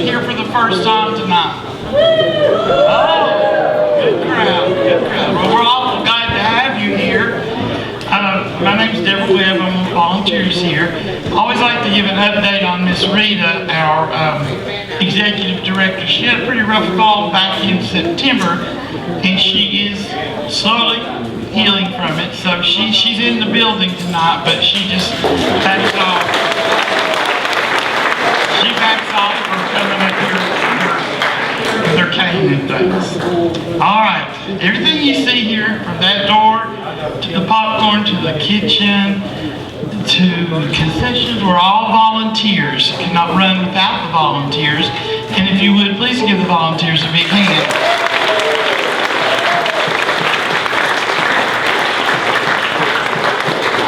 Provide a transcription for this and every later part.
here for the first time tonight? Oh, good crowd, good crowd. Well, we're awful glad to have you here. My name's Deborah Webb, I'm one of the volunteers here. I always like to give an update on Miss Rita, our executive director. She had a pretty rough fall back in September, and she is slowly healing from it. So she's in the building tonight, but she just backs off. She backs off from coming up here with her cane and things. All right, everything you see here from that door to the popcorn, to the kitchen, to concessions, we're all volunteers. It cannot run without the volunteers. And if you would, please give the volunteers a big hand.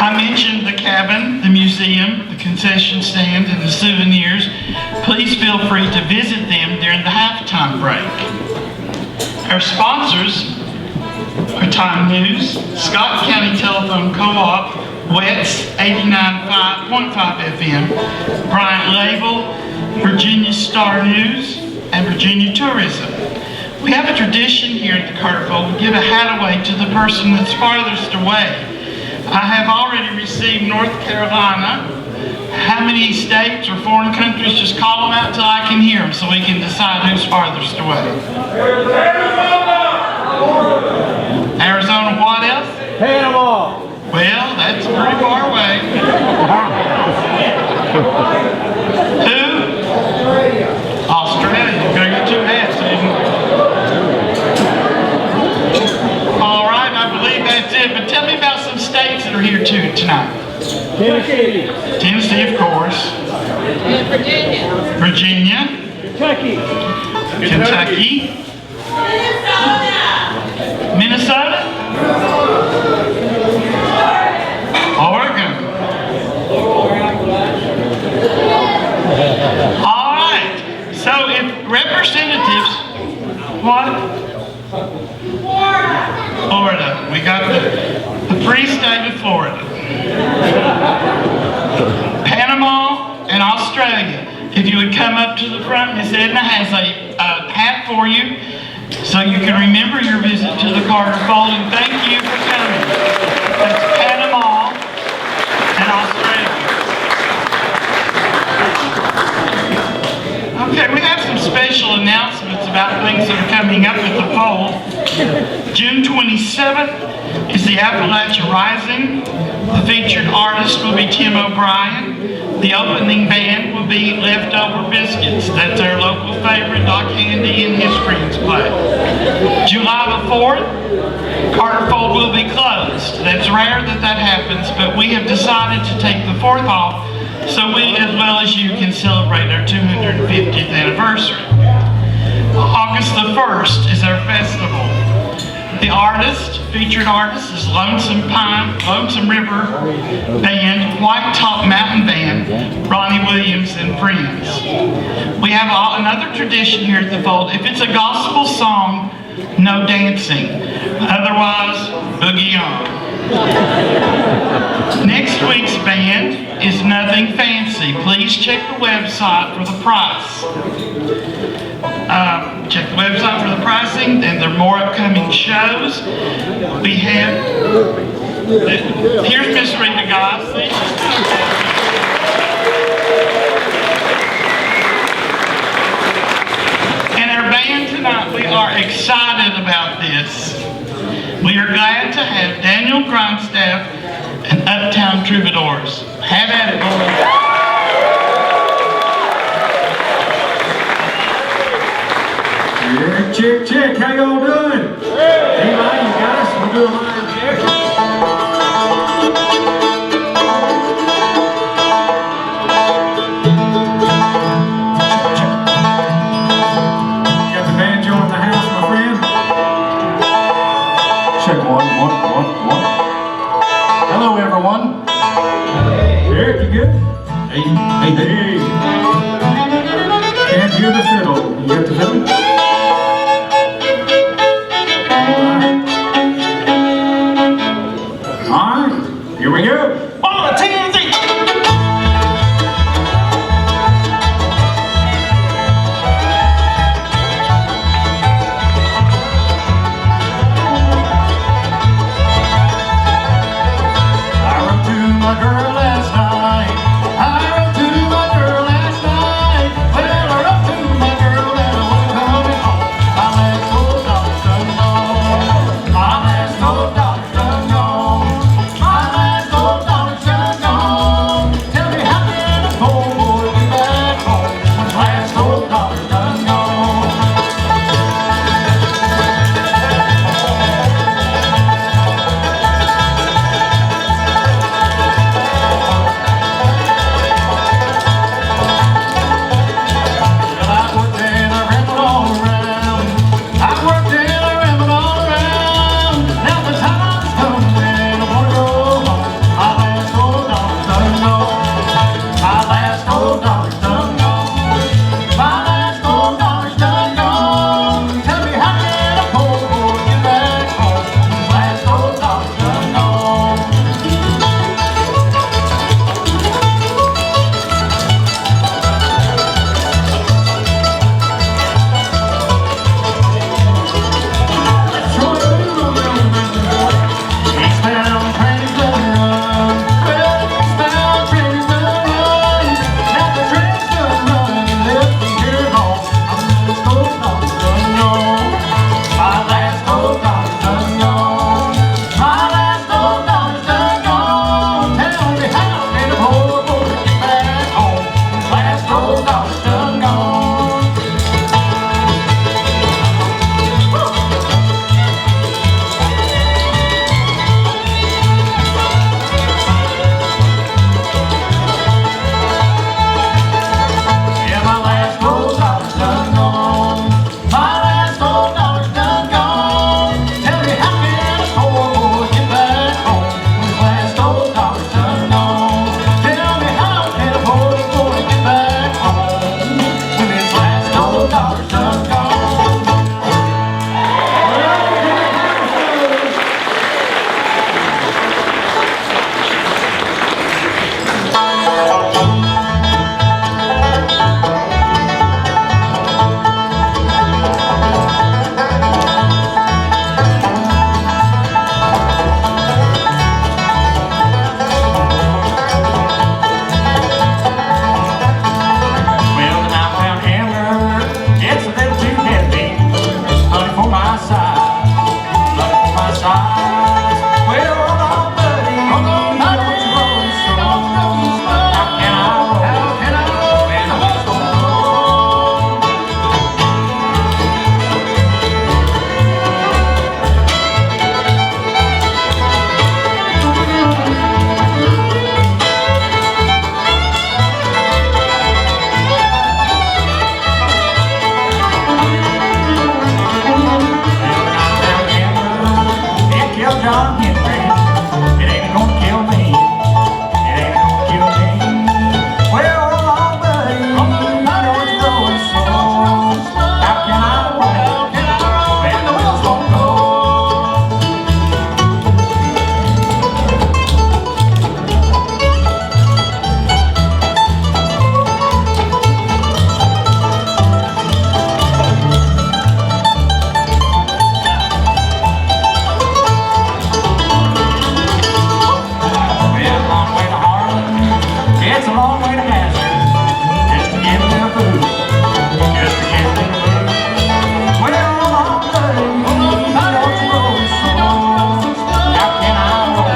I mentioned the cabin, the museum, the concession stand, and the souvenirs. Please feel free to visit them during the halftime break. Our sponsors are Time News, Scott County Telephone Co-op, WETS 89.5 FM, Bryant Label, Virginia Star News, and Virginia Tourism. We have a tradition here at the Carter Fold to give a hat away to the person that's farthest away. I have already received North Carolina. How many states or foreign countries? Just call them out till I can hear them so we can decide who's farthest away. Arizona, what else? Panama. Well, that's pretty far away. Who? Australia. You're going to get 2 hats, Susan. All right, I believe that's it. But tell me about some states that are here too tonight. Tennessee. Tennessee, of course. Virginia. Virginia. Kentucky. Kentucky. Minnesota. Oregon. All right. So if representatives, what? Florida. We got the free state of Florida. Panama and Australia. If you would come up to the front, Miss Edna has a hat for you so you can remember your visit to the Carter Fold, and thank you for coming. That's Panama and Australia. Okay, we have some special announcements about things that are coming up at the Fold. June 27th is the Appalachia Rising. The featured artist will be Tim O'Brien. The opening band will be Leftover Biscuits. That's our local favorite. Doc Handy and his friends play. July the 4th, Carter Fold will be closed. That's rare that happens, but we have decided to take the 4th off so we, as well as you, can celebrate our 250th anniversary. August the 1st is our festival. The featured artist is Lonesome River Band, White Top Mountain Band, Ronnie Williams and Friends. We have another tradition here at the Fold. If it's a gospel song, no dancing. Otherwise, boogie on. Next week's band is Nothing Fancy. Please check the website for the price. Check the website for the pricing, and there are more upcoming shows. We have, here's Miss Rita Goss. And our band tonight, we are excited about this. We are glad to have Daniel Grindstaff and Uptown Troubadours. Have at it, boys. Check, how y'all doing? Hey, man, you guys, we're doing mine, check. Got the banjo in the house, my friend? Check one. Hello, everyone. Eric, you good? Hey. Can't hear the fiddle. You got the fiddle? Here we go. 1, 2, 3. a long way to Hazard just to get their food. Just to get their food. Well, I'm buddy, don't you roll slow. How can I roll?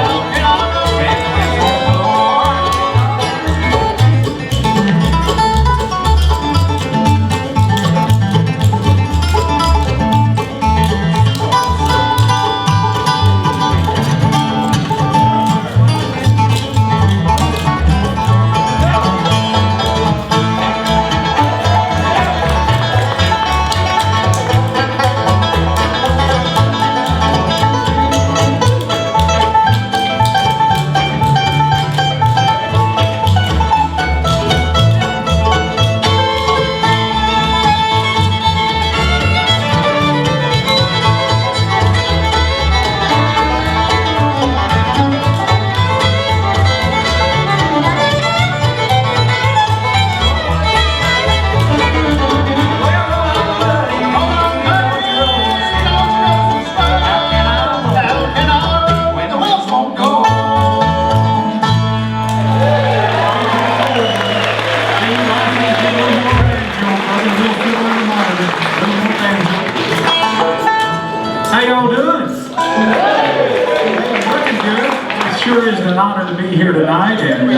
When the whistle blows. How y'all doing? Looking good. It sure is an honor to be here tonight, and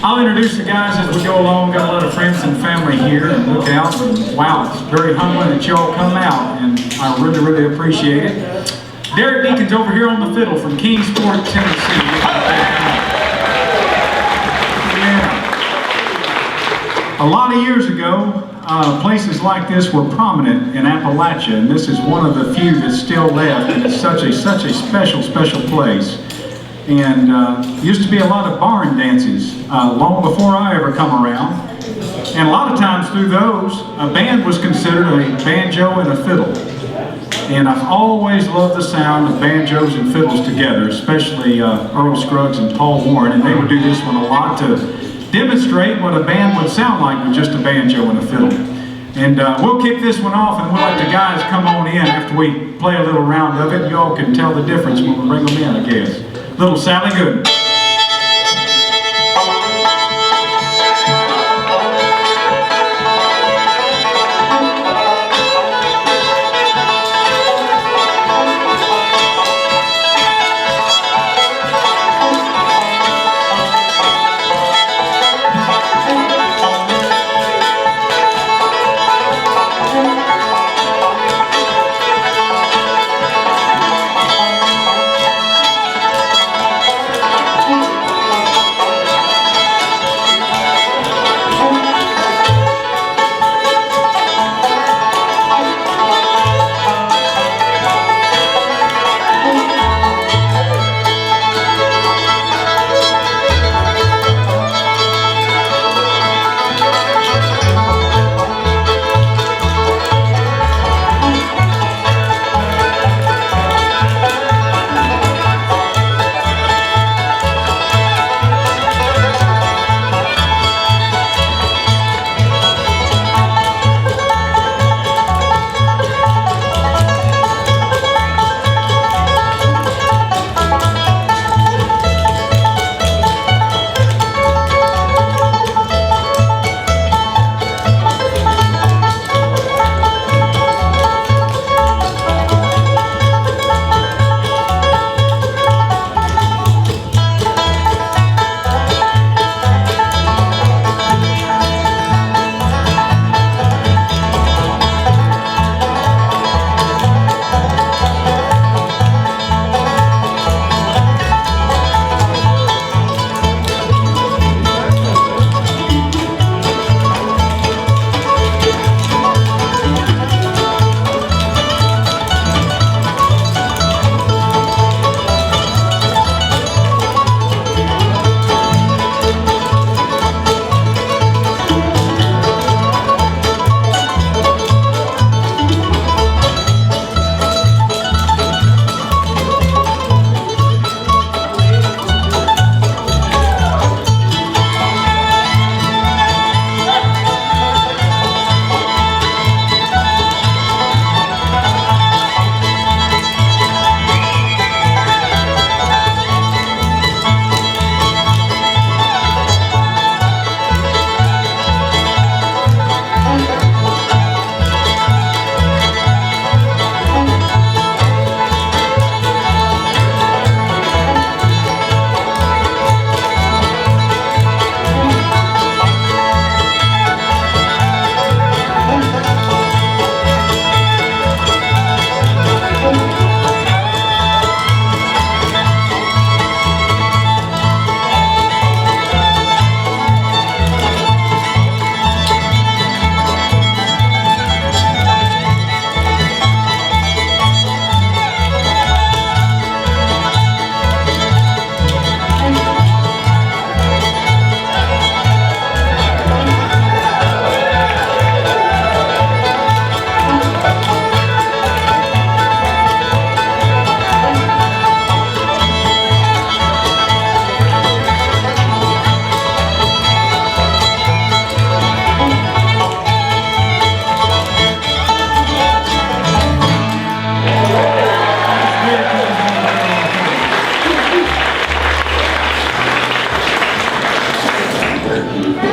I'll introduce the guys as we go along. Got a lot of friends and family here, and look out. Wow, it's very humbling that y'all come out, and I really, really appreciate it. Derek Deacon's over here on the fiddle from Kingsport, Tennessee. Yeah. A lot of years ago, places like this were prominent in Appalachia, and this is one of the few that's still left, and it's such a special place. And used to be a lot of barn dances long before I ever come around, and a lot of times through those, a band was considered a banjo and a fiddle. And I've always loved the sound of banjos and fiddles together, especially Earl Scruggs and Paul Warren, and they would do this one a lot to demonstrate what a band would sound like with just a banjo and a fiddle. And we'll kick this one off, and we'll let the guys come on in after we play a little round of it. Y'all can tell the difference when we bring them in, I guess. Little Sally Good.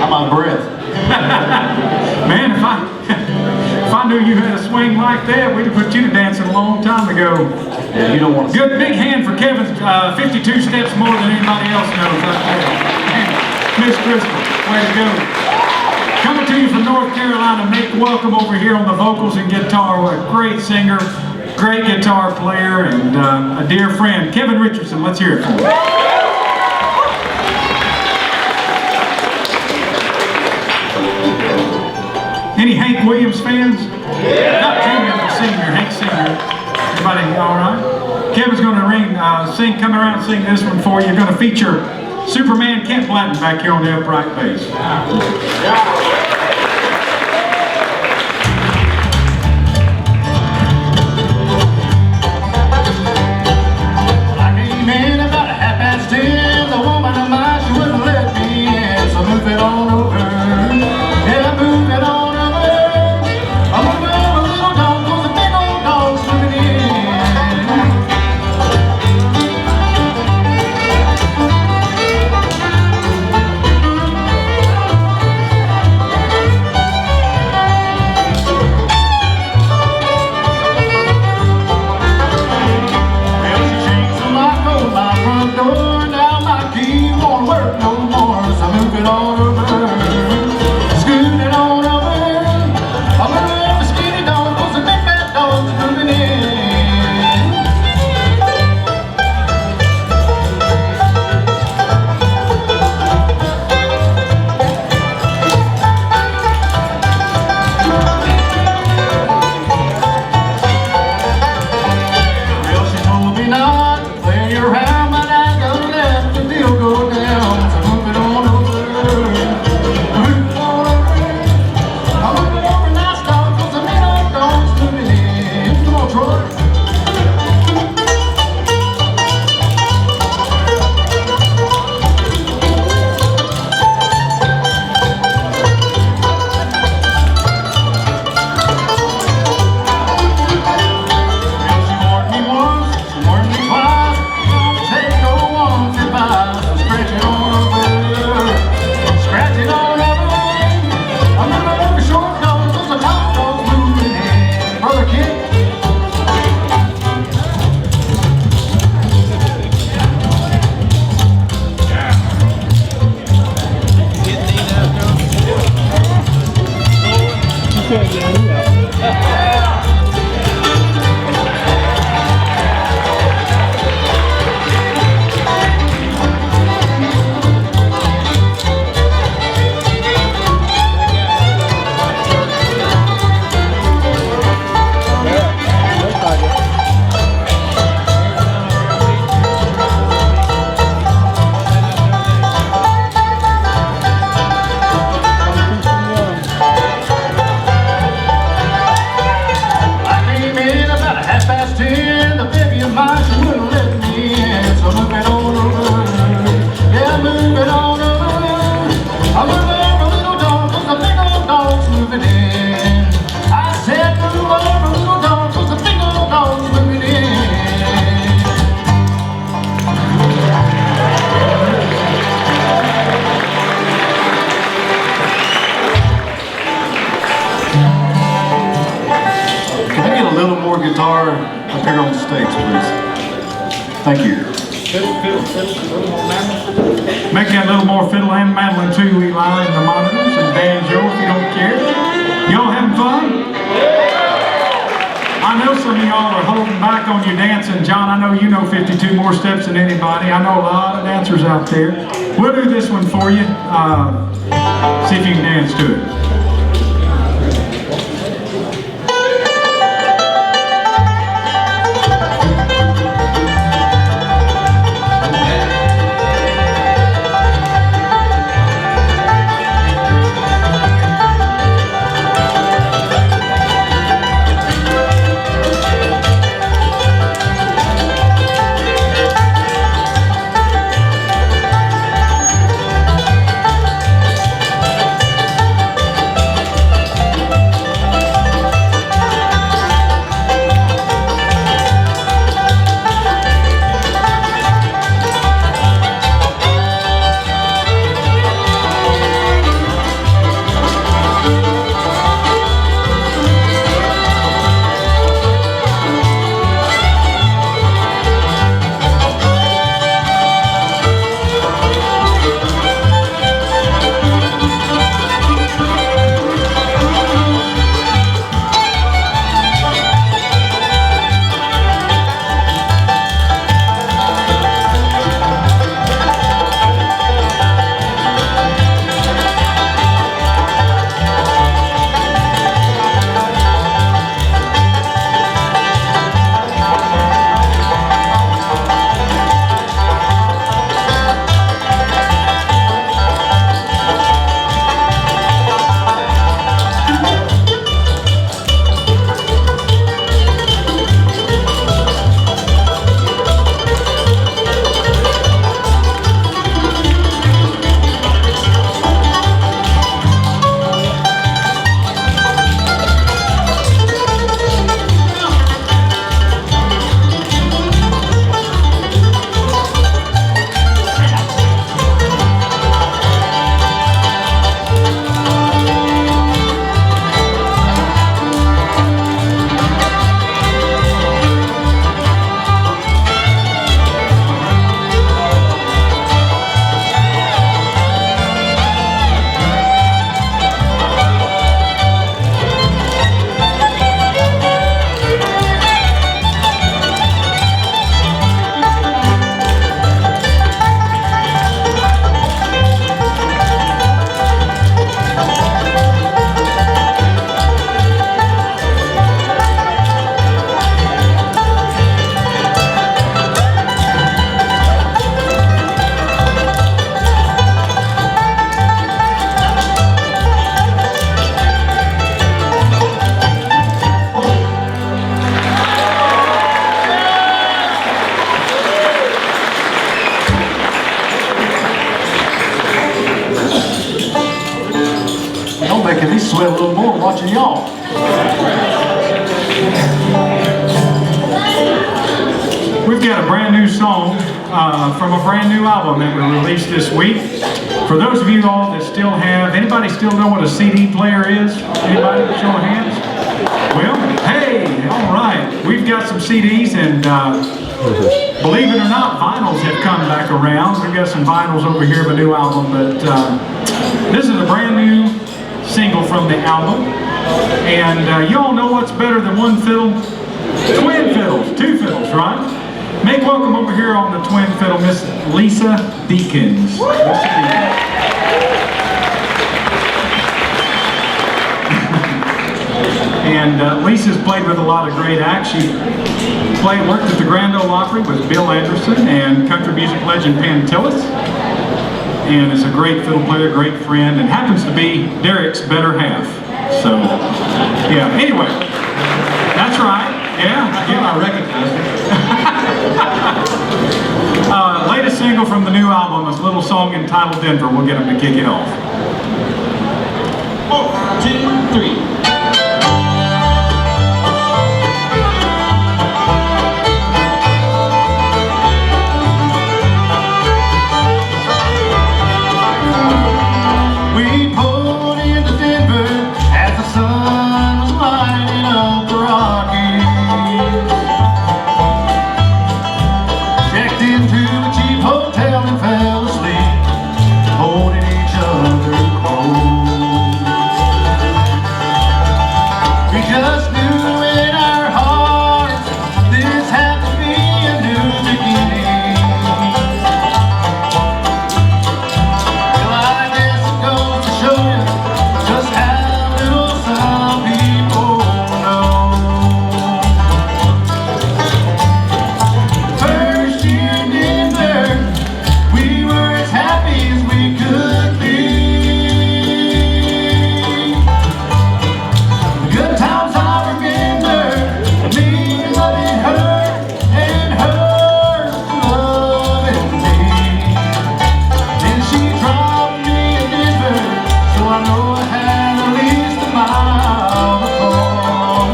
got my breath. Man, if I knew you had a swing like that, we'd have put you to dancing a long time ago. Yeah, you don't want to. Good big hand for Kevin's 52 steps more than anybody else knows out there. Man, Miss Crystal, way to go. Coming to you from North Carolina, make welcome over here on the vocals and guitar. What a great singer, great guitar player, and a dear friend, Kevin Richardson. Let's hear it for him. Any Hank Williams fans? Yeah. Not Junior, but Senior, Hank Senior. Everybody all right? Kevin's going to come around and sing this one for you. Going to feature Superman Kent Blanton back here on the upright bass. I came in about 10:30. The woman of mine, she wouldn't let me in. So move it on over. Yeah, move it on. Guitar up here on the stage, please. Thank you. Make that a little more fiddle and mandolin too, Eli, and the monitors and banjo if you don't care. Y'all having fun? I know some of y'all are holding back on your dancing. John, I know you know 52 more steps than anybody. I know a lot of dancers out there. We'll do this one for you. See if you can dance to it. make me sweat a little more watching y'all. We've got a brand new song from a brand new album that we released this week. For those of you all that still have, anybody still know what a CD player is? Anybody? Show of hands. Well, hey, all right. We've got some CDs, and believe it or not, vinyls have come back around. We've got some vinyls over here of a new album, but this is a brand new single from the album. And you all know what's better than one fiddle? Twin fiddles, two fiddles, right? Make welcome over here on the twin fiddle, Miss Lisa Deakins. And Lisa's played with a lot of great acts. She worked at the Grand Ole Opry with Bill Anderson and country music legend Pantillis. And is a great fiddle player, great friend, and happens to be Derek's better half. So, yeah, anyway, that's right. Yeah, I recognize it. Latest single from the new album is a little song entitled Denver. We'll get them to kick it off. 4, 2, 3. We pulled into Denver as the sun was lighting up the Rockies. Checked into a cheap hotel and fell asleep, holding each other close. We just knew in our hearts this had to be a new beginning. Well, I guess it goes to show you just how little some people know. First year in Denver, we were as happy as we could be. The good times I remember, me loving her and her loving me. Then she dropped me in Denver, so I know I had at least a mile to fall.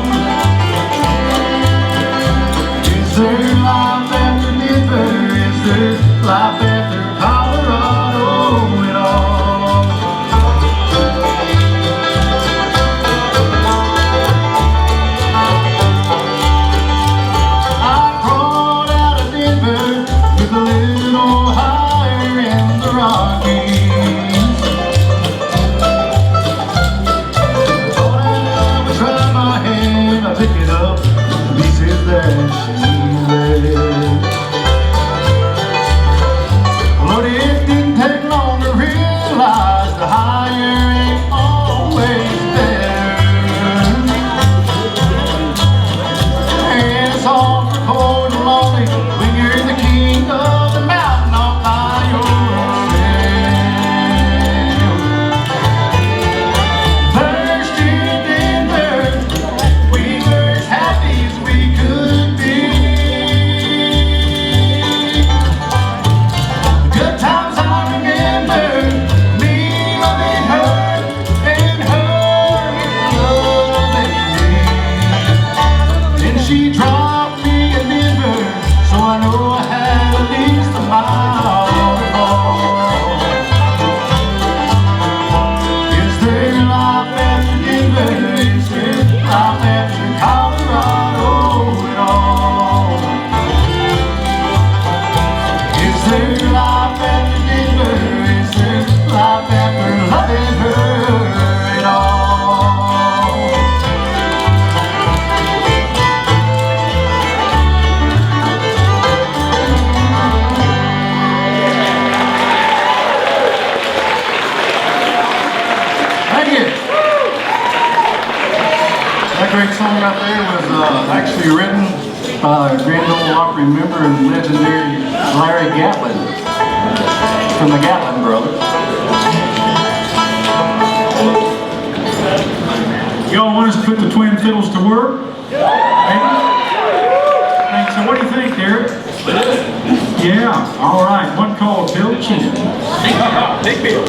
Is there life after Denver? Is there life after Colorado at all? I crawled out of Denver with a little higher in the Rockies. Thought I would try my hand, I pick it up, the pieces that she left. Lord, it didn't take long to realize the higher ain't always better. And it's all for cold and lonely when you're the king of the mountain all by yourself. First year in Denver, we were as happy as we could be. The good times I remember, me loving her and her loving me. Then she dropped me in Denver, so I know I had at least a mile to fall. Is there life after Denver? Is there life after Colorado at all? Is there life after Denver? Is there life after loving her at all? Thank you. That great song right there was actually written by Grand Ole Opry member and legendary Larry Gatlin from the Gatlin Brothers. Y'all want us to put the twin fiddles to work? Maybe? Thanks. So what do you think, Derek? Yeah, all right. One called Bill Chin. Big Bill.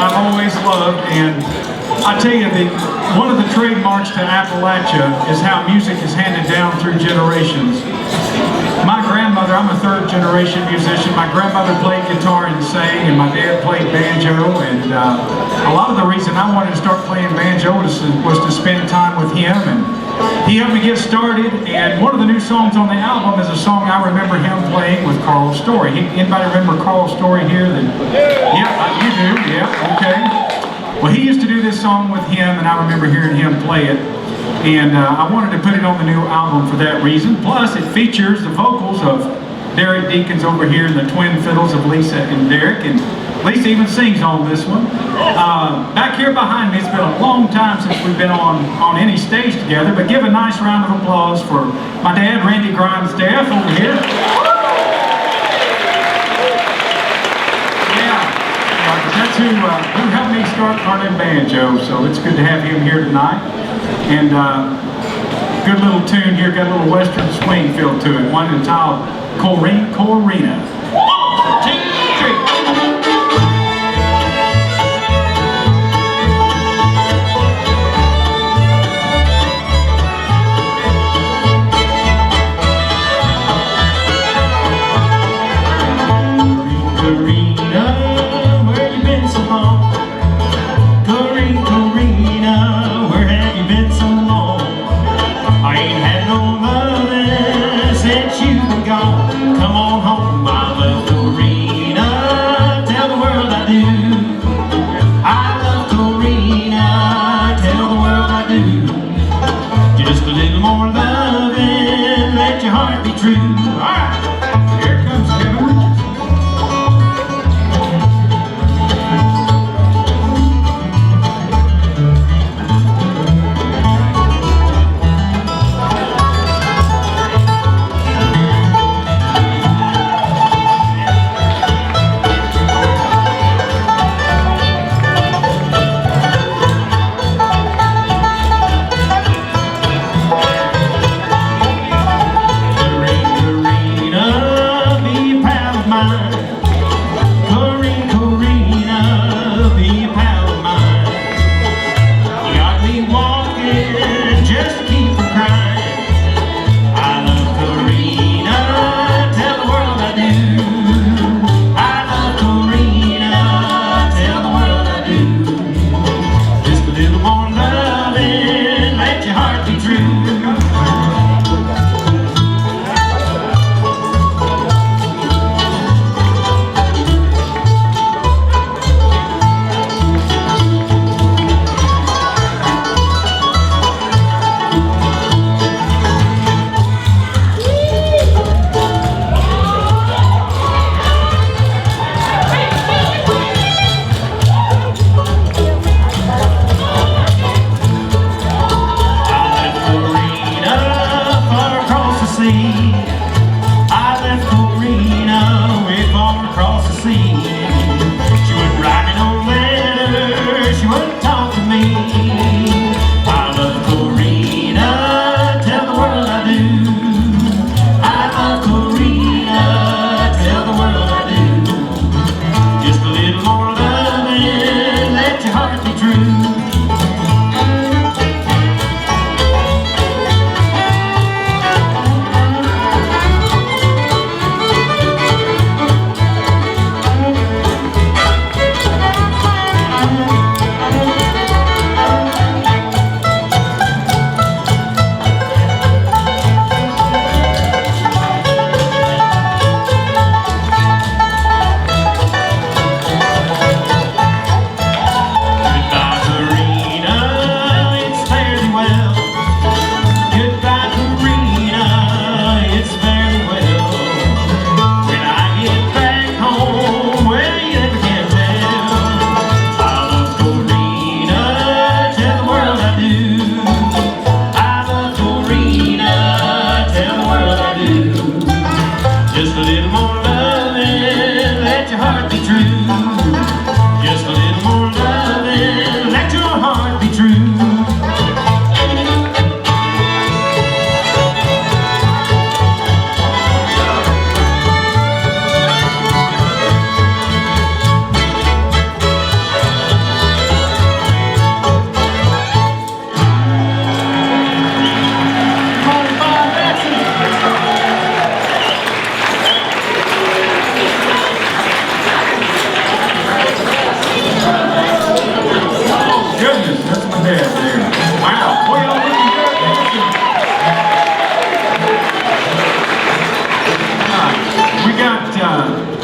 I've always loved, and I tell you, one of the trademarks to Appalachia is how music is handed down through generations. My grandmother, I'm a third generation musician. My grandmother played guitar and sang, and my dad played banjo. And a lot of the reason I wanted to start playing banjo was to spend time with him, and he helped me get started. And one of the new songs on the album is a song I remember him playing with Carl Story. Anybody remember Carl Story here? Yeah, you do. Yeah, okay. Well, he used to do this song with him, and I remember hearing him play it. And I wanted to put it on the new album for that reason. Plus, it features the vocals of Derek Deacons over here and the twin fiddles of Lisa and Derek. And Lisa even sings on this one. Back here behind me, it's been a long time since we've been on any stage together, but give a nice round of applause for my dad, Randy Grindstaff, over here. That's who helped me start learning banjo, so it's good to have him here tonight. And good little tune here, got a little western swing feel to it. One entitled Corina. 1, 2, 3.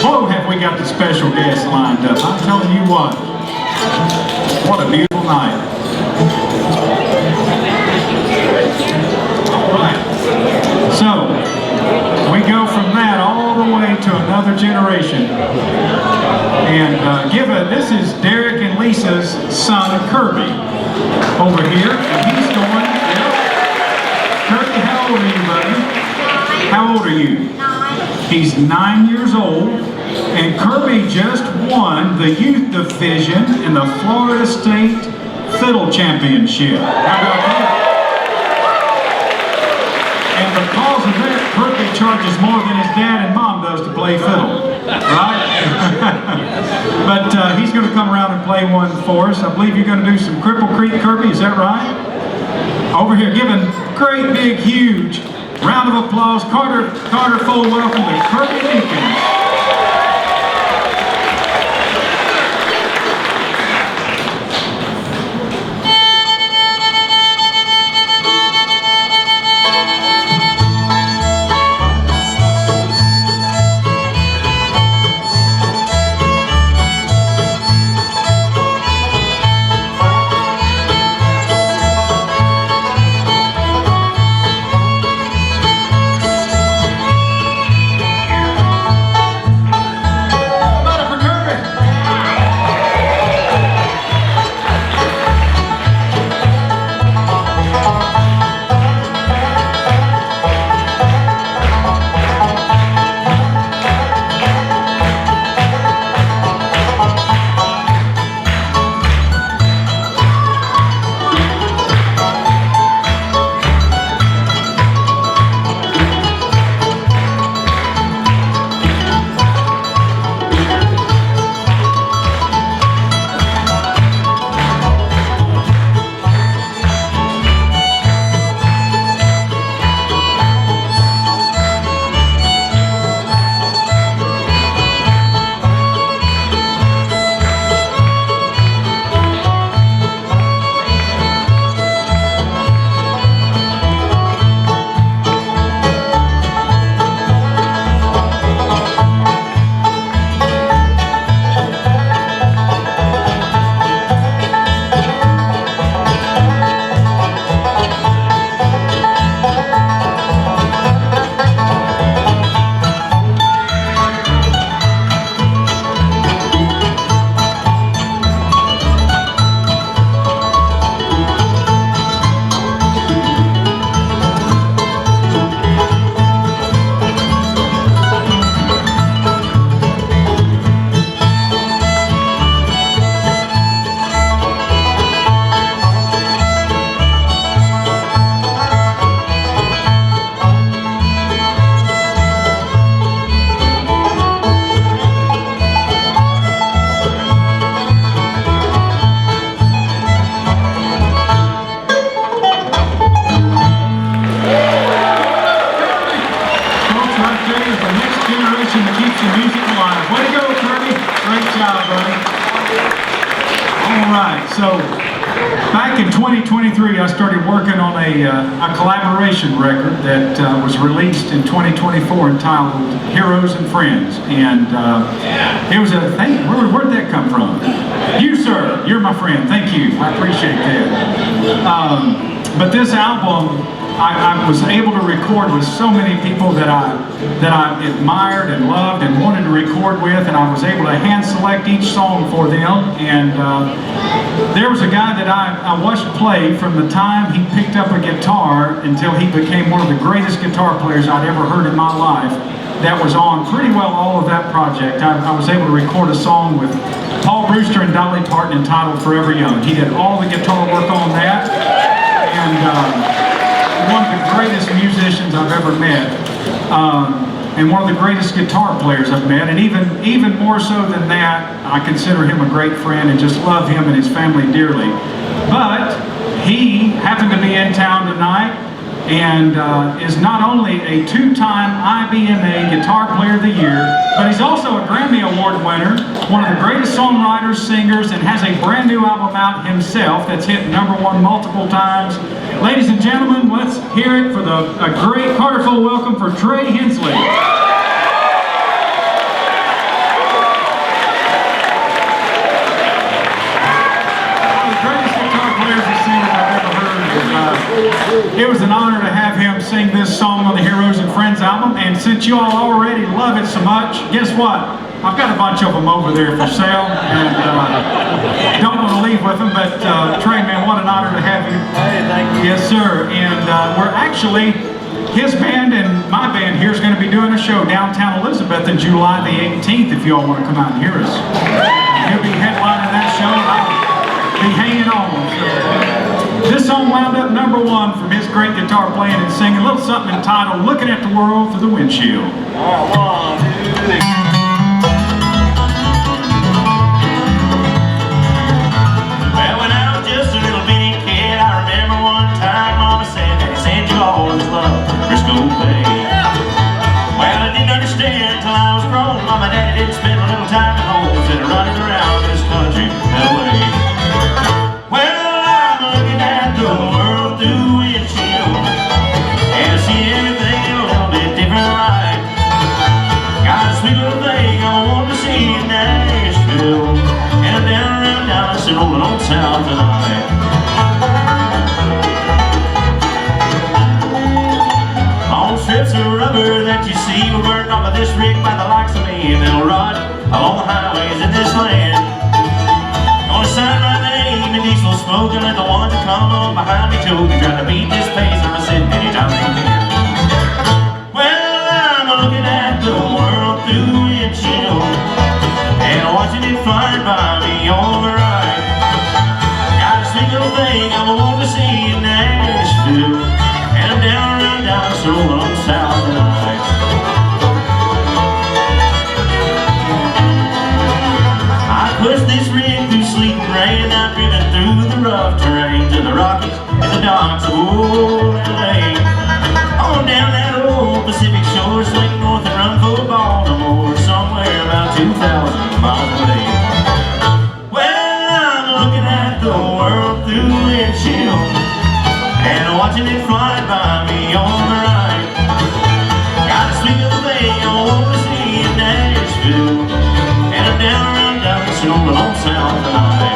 whoa, have we got the special guest lined up. I'm telling you what a beautiful night. All right, so we go from that all the way to another generation. And this is Derek and Lisa's son, Kirby, over here. And he's going, yep. Kirby, how old are you, buddy? How old are you? 9. He's 9 years old. And Kirby just won the youth division in the Florida State Fiddle Championship. How about that? And because of that, Kirby charges more than his dad and mom does to play fiddle, right? But he's going to come around and play one for us. I believe you're going to do some Cripple Creek, Kirby, is that right? Over here, giving great, big, huge round of applause. Carter, full welcome to Kirby Deacons. So back in 2023, I started working on a collaboration record that was released in 2024 entitled Heroes and Friends. And it was a thing. Where'd that come from? You, sir. You're my friend. Thank you. I appreciate that. But this album, I was able to record with so many people that I admired and loved and wanted to record with, and I was able to hand select each song for them. And there was a guy that I watched play from the time he picked up a guitar until he became one of the greatest guitar players I'd ever heard in my life. That was on pretty well all of that project. I was able to record a song with Paul Brewster and Dolly Parton entitled Forever Young. He did all the guitar work on that. And one of the greatest musicians I've ever met, and one of the greatest guitar players I've met, and even more so than that, I consider him a great friend and just love him and his family dearly. But he happened to be in town tonight and is not only a two-time IBMA Guitar Player of the Year, but he's also a Grammy Award winner, one of the greatest songwriters, singers, and has a brand new album out himself that's hit #1 multiple times. Ladies and gentlemen, let's hear it for a great Carterful welcome for Trey Hensley. sing this song on the Heroes and Friends album, and since you all already love it so much, guess what? I've got a bunch of them over there for sale, and don't want to leave with them, but Trey, man, what an honor to have you. Hey, thank you. Yes, sir, and we're actually, his band and my band here is going to be doing a show downtown Elizabeth in July the 18th, if you all want to come out and hear us. He'll be headlining that show, and I'll be hanging on. So. This song wound up #1 from his great guitar playing and singing, a little something entitled Looking at the World Through the Windshield. All right, 1, 2, 3. Well, when I was just a little bitty kid, I remember one time Mama said that he said you always loved Frisco Bay. Well, I didn't understand till I was grown. Mama and Daddy didn't spend a little time at home instead of running around this country that way. Well, I'm looking at the world through a windshield, and I see everything a little bit different, right? Got a sweet little thing I want to see in Nashville, and I'm down around Dallas and rolling on south tonight. Long strips of rubber that you see were burned off of this rig by the likes of me, and they'll rot along the highways in this land. Gonna sign my name in diesel smoke and let the ones that come on behind me choke and try to beat this pace I'm sitting anytime they can. Well, I'm looking at the world through a windshield and watching it fly by me on the right. Got a sweet little thing I want to see in Nashville, and I'm down around Dallas rolling on south tonight. I pushed this rig through sleet and rain. I've driven through the rough terrain to the Rockies and the docks of old LA. On down that old Pacific shore, swing north and run for Baltimore, somewhere about 2,000 miles away. Well, I'm looking at the world through the windshield and watching it fly by me on the right. Got a sweet little thing I want to see in Nashville, and I'm down around Dallas and rolling on south tonight.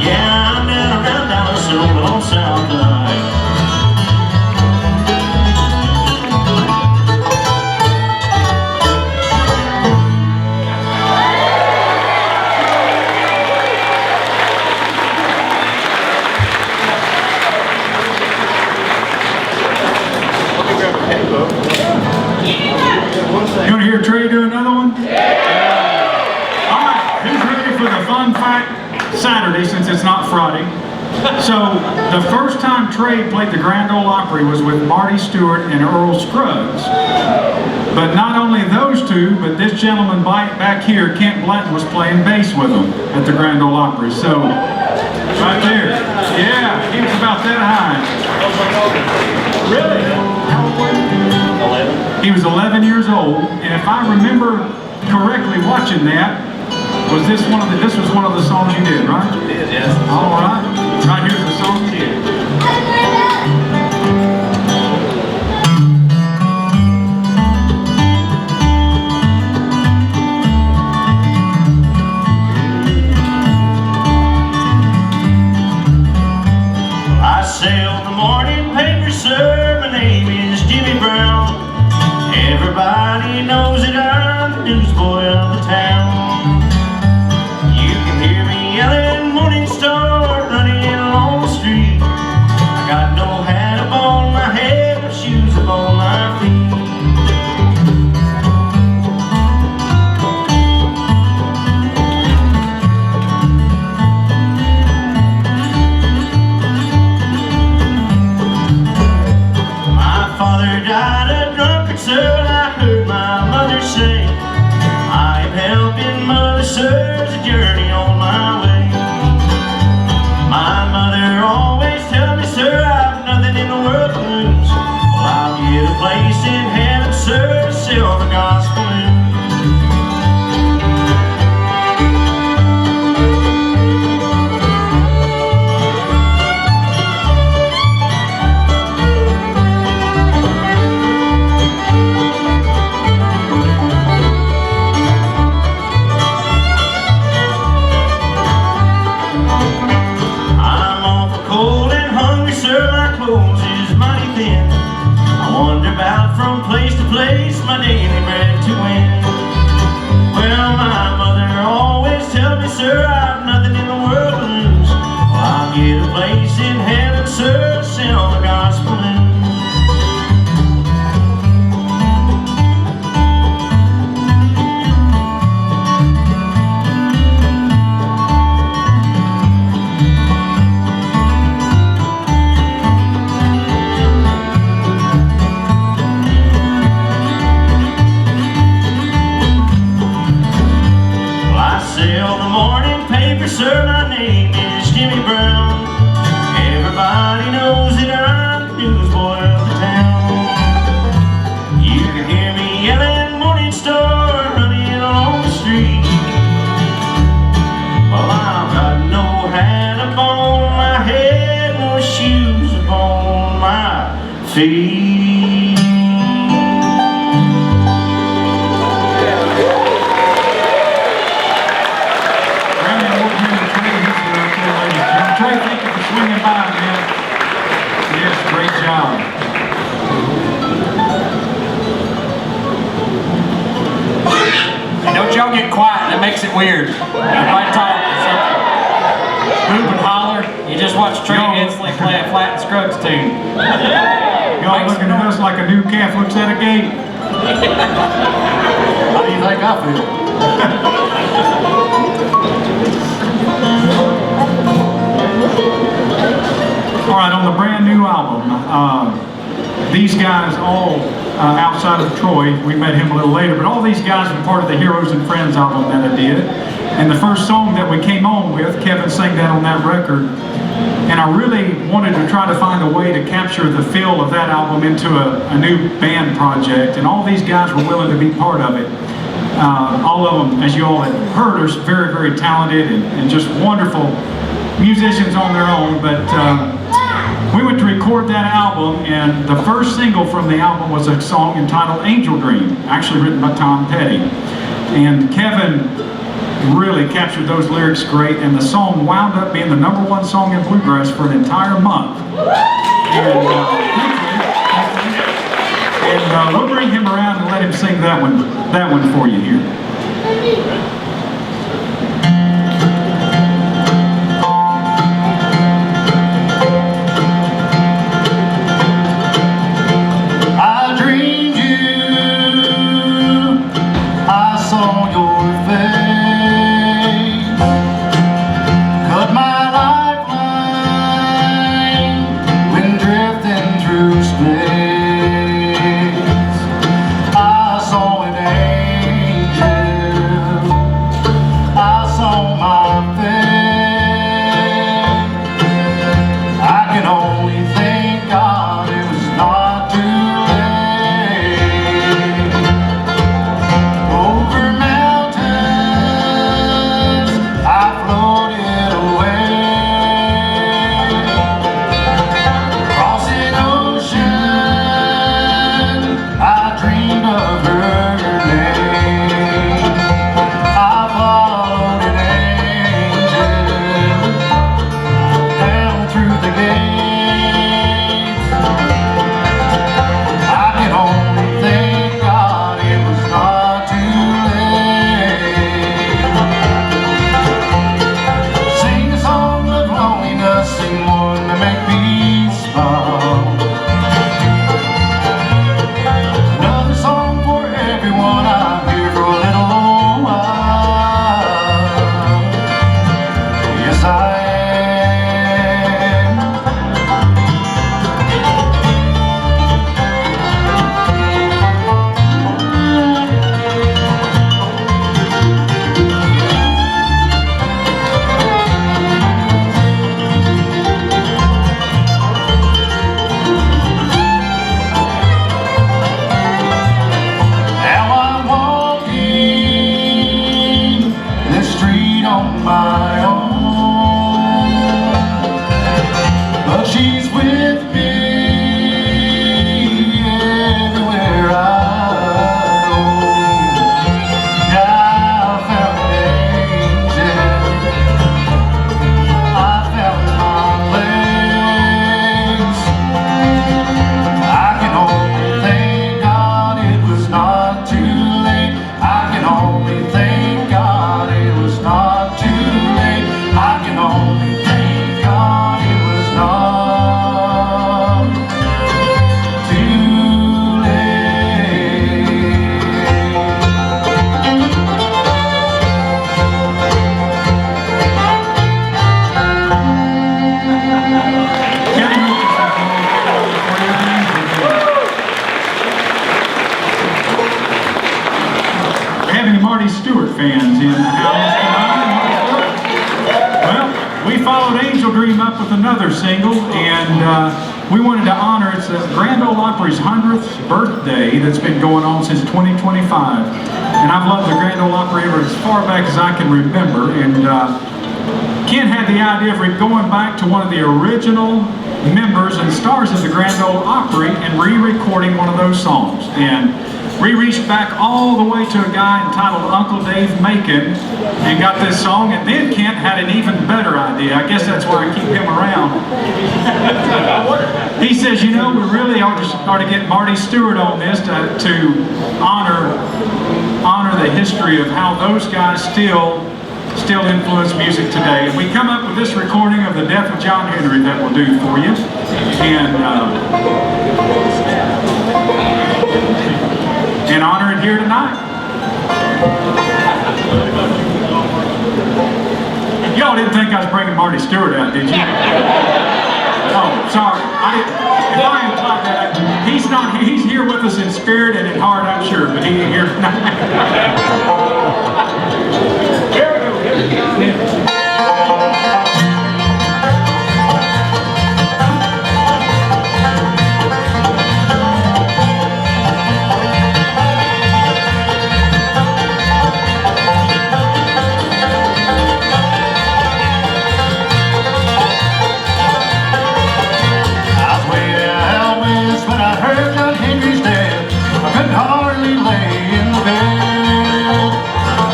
Yeah, I'm down around Dallas and rolling on south tonight. You want to hear Trey do another one? Yeah! All right, who's ready for the fun fact Saturday, since it's not Friday? So, the first time Trey played the Grand Ole Opry was with Marty Stewart and Earl Scruggs. But not only those two, but this gentleman back here, Kent Blanton, was playing bass with them at the Grand Ole Opry. So, right there. Yeah, he was about that high. Really? How old were you? 11. He was 11 years old, and if I remember correctly watching that, this was one of the songs you did, right? It is, yes. All right. Right here's the song you did. I sell the morning paper, sir. My name is Jimmy Brown. Everybody knows that I'm the newsboy of the town. You can hear me yelling Morning Star, running along the street. I got no hat up on my head, or shoes up on my feet. My father died a drunkard, sir. I heard my mother say, I am helping Mother Sirs a journey on my way. My mother always tell me, sir, I've nothing in the world to lose. Well, I'll get a place in heaven, sir, to sell the gospel news. I'm awful cold and hungry, sir, my clothes is mighty thin. I sir, my name is Jimmy Brown. Everybody knows that I'm the newsboy of the town. You can hear me yelling Morning Star running along the street. Well, I've got no hat upon my head, no shoes upon my feet. Trey, thank you for swinging by, man. Yes, great job. And don't y'all get quiet, that makes it weird. Everybody talk or something. Hoop and holler. You just watch Trey Hensley play a Flat and Scruggs tune. Y'all looking at us like a new calf looks at a gate. How do you think I feel? All right, on the brand new album, these guys all outside of Troy, we met him a little later, but all these guys were part of the Heroes and Friends album that I did. And the first song that we came on with, Kevin sang that on that record. And I really wanted to try to find a way to capture the feel of that album into a new band project. And all these guys were willing to be part of it. All of them, as you all have heard, are very, very talented and just wonderful musicians on their own. But we went to record that album, and the first single from the album was a song entitled Angel Dream, actually written by Tom Petty. And Kevin really captured those lyrics great, and the song wound up being the #1 song in bluegrass for an entire month. And we'll bring him around and let him sing that one for you here. Stewart fans in the house tonight. followed Angel Dream up with another single, and we wanted to honor, it's the Grand Ole Opry's 100th birthday that's been going on since 2025. And I've loved the Grand Ole Opry ever as far back as I can remember. And Ken had the idea of going back to one of the original members and stars of the Grand Ole Opry and re-recording one of those songs. And we reached back all the way to a guy entitled Uncle Dave Macon and got this song, and then Kent had an even better idea. I guess that's why I keep him around. He says, you know, we really ought to get Marty Stewart on this to honor the history of how those guys still influence music today. And we come up with this recording of the death of John Henry that we'll do for you. And honor it here tonight. Y'all didn't think I was bringing Marty Stewart out, did you? Oh, sorry. If I implied that, he's not. He's here with us in spirit and in heart, I'm sure, but he ain't here tonight. Here we go. Hardly lay in bed.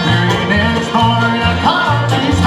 Very next morning I caught these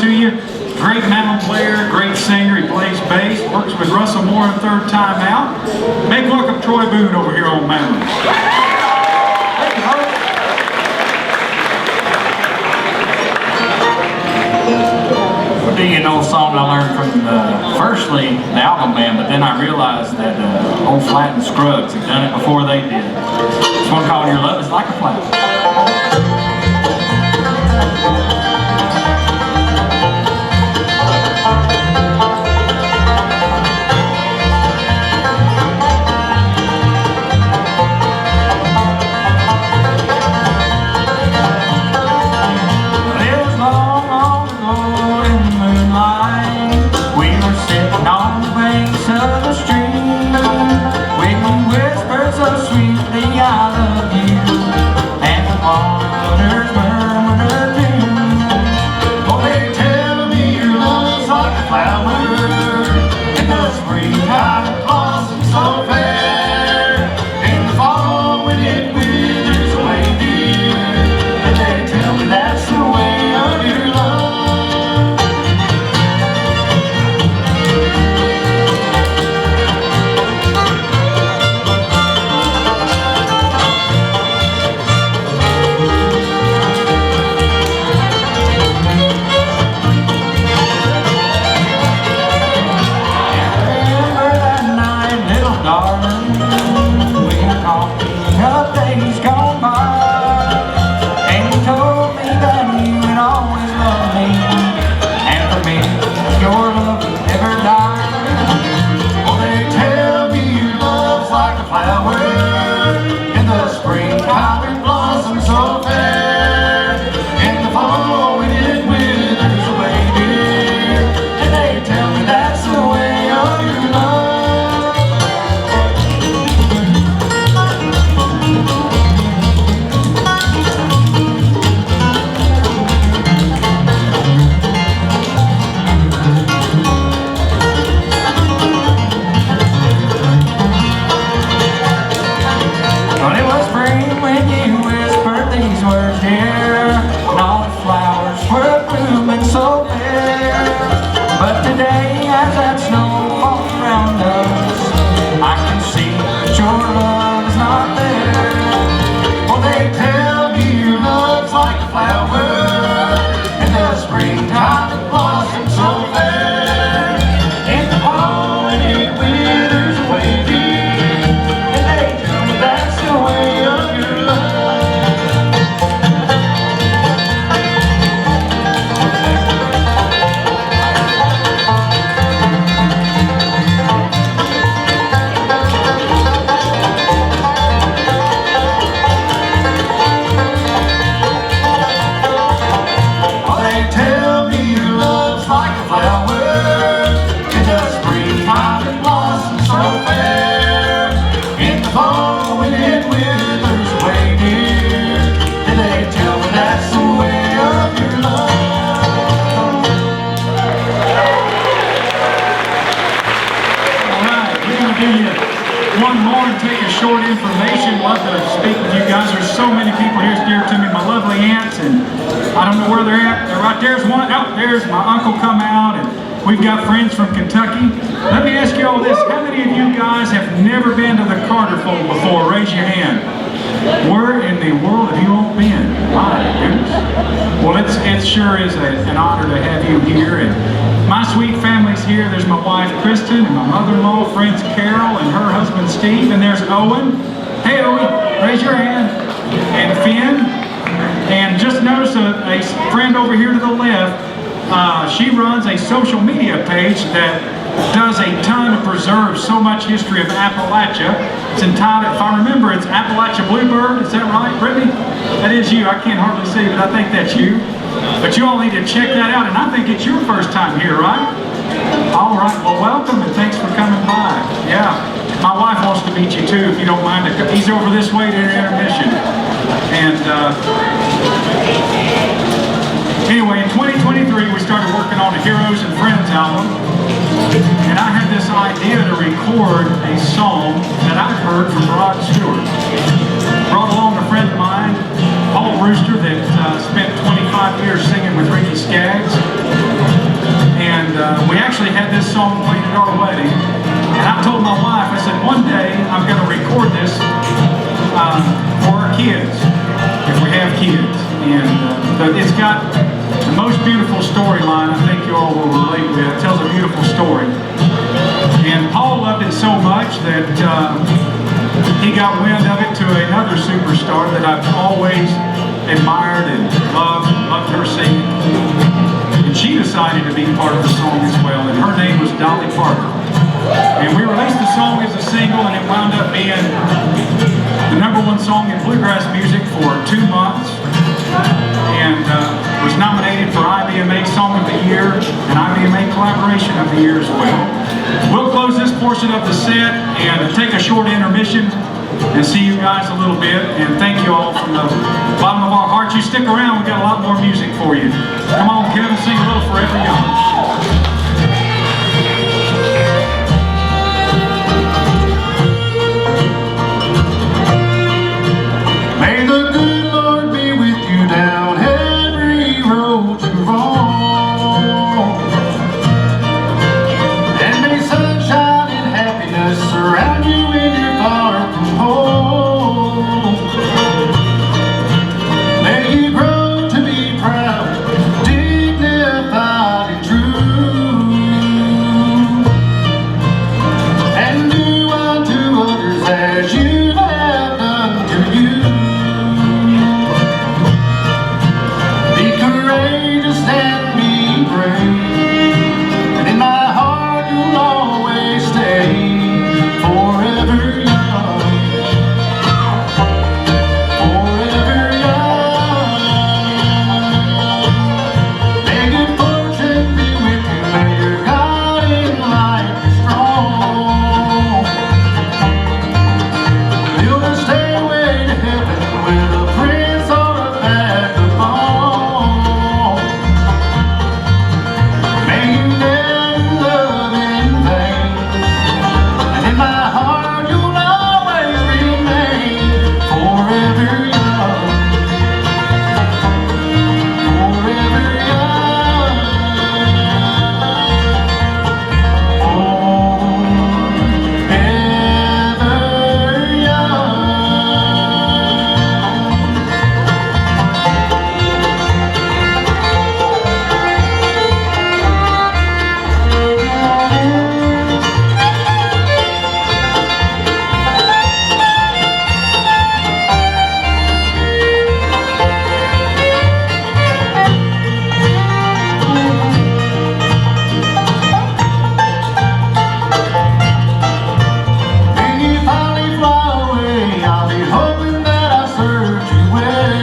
to you. Great mandolin player, great singer. He plays bass, works with Russell Moore in Third Time Out. Make welcome Troy Boone over here on mandolin. We're digging an old song I learned from firstly the album band, but then I realized that old Flat and Scruggs had done it before they did. This one called Your Love Is Like a Flower. One more and take a short information. Love to speak with you guys. There's so many people here dear to me. My lovely aunts, and I don't know where they're at. They're right there's one. Oh, there's my uncle come out, and we've got friends from Kentucky. Let me ask you all this. How many of you guys have never been to the Carter Fold before? Raise your hand. Where in the world have you all been? My goodness. Well, it sure is an honor to have you here. And my sweet family's here. There's my wife, Kristen, and my mother-in-law, friends Carol, and her husband, Steve. And there's Owen. Hey, Owen, raise your hand. And Finn. And just notice a friend over here to the left. She runs a social media page that does a ton to preserve so much history of Appalachia. It's entitled, if I remember, it's Appalachia Bluebird. Is that right, Brittany? That is you. I can't hardly see, but I think that's you. But you all need to check that out, and I think it's your first time here, right? All right, well, welcome, and thanks for coming by. Yeah, my wife wants to meet you, too, if you don't mind. He's over this way during intermission. And anyway, in 2023, we started working on a Heroes and Friends album. And I had this idea to record a song that I've heard from Rod Stewart. Brought along a friend of mine, Paul Rooster, that spent 25 years singing with Ricky Skaggs. song played at our wedding. And I told my wife, I said, one day I'm going to record this for our kids, if we have kids. And but it's got the most beautiful storyline I think you all will relate with. It tells a beautiful story. And Paul loved it so much that he got wind of it to another superstar that I've always admired and loved her singing. And she decided to be part of the song as well, and her name was Dolly Parker. And we released the song as a single, and it wound up being the #1 song in bluegrass music for 2 months, and was nominated for IBMA Song of the Year and IBMA Collaboration of the Year as well. We'll close this portion of the set and take a short intermission and see you guys a little bit, and thank you all from the bottom of our hearts. You stick around, we've got a lot more music for you. Come on, Kevin, sing a little Forever Young. May the good Lord be with you down every road you roam. And may sunshine and happiness surround you when you're far from home. May you grow to be proud, dignified and true, and do unto others as you have done to you. Be courageous and be brave, and in my heart you'll always stay forever young. Forever young. May good fortune be with you, may your God in life be strong. Build a stairway to heaven with a prince or a vagabond. May you never love in vain, and in my heart you'll always remain forever young. Forever young. Forever young. When you finally fly away, I'll be hoping that I served you well.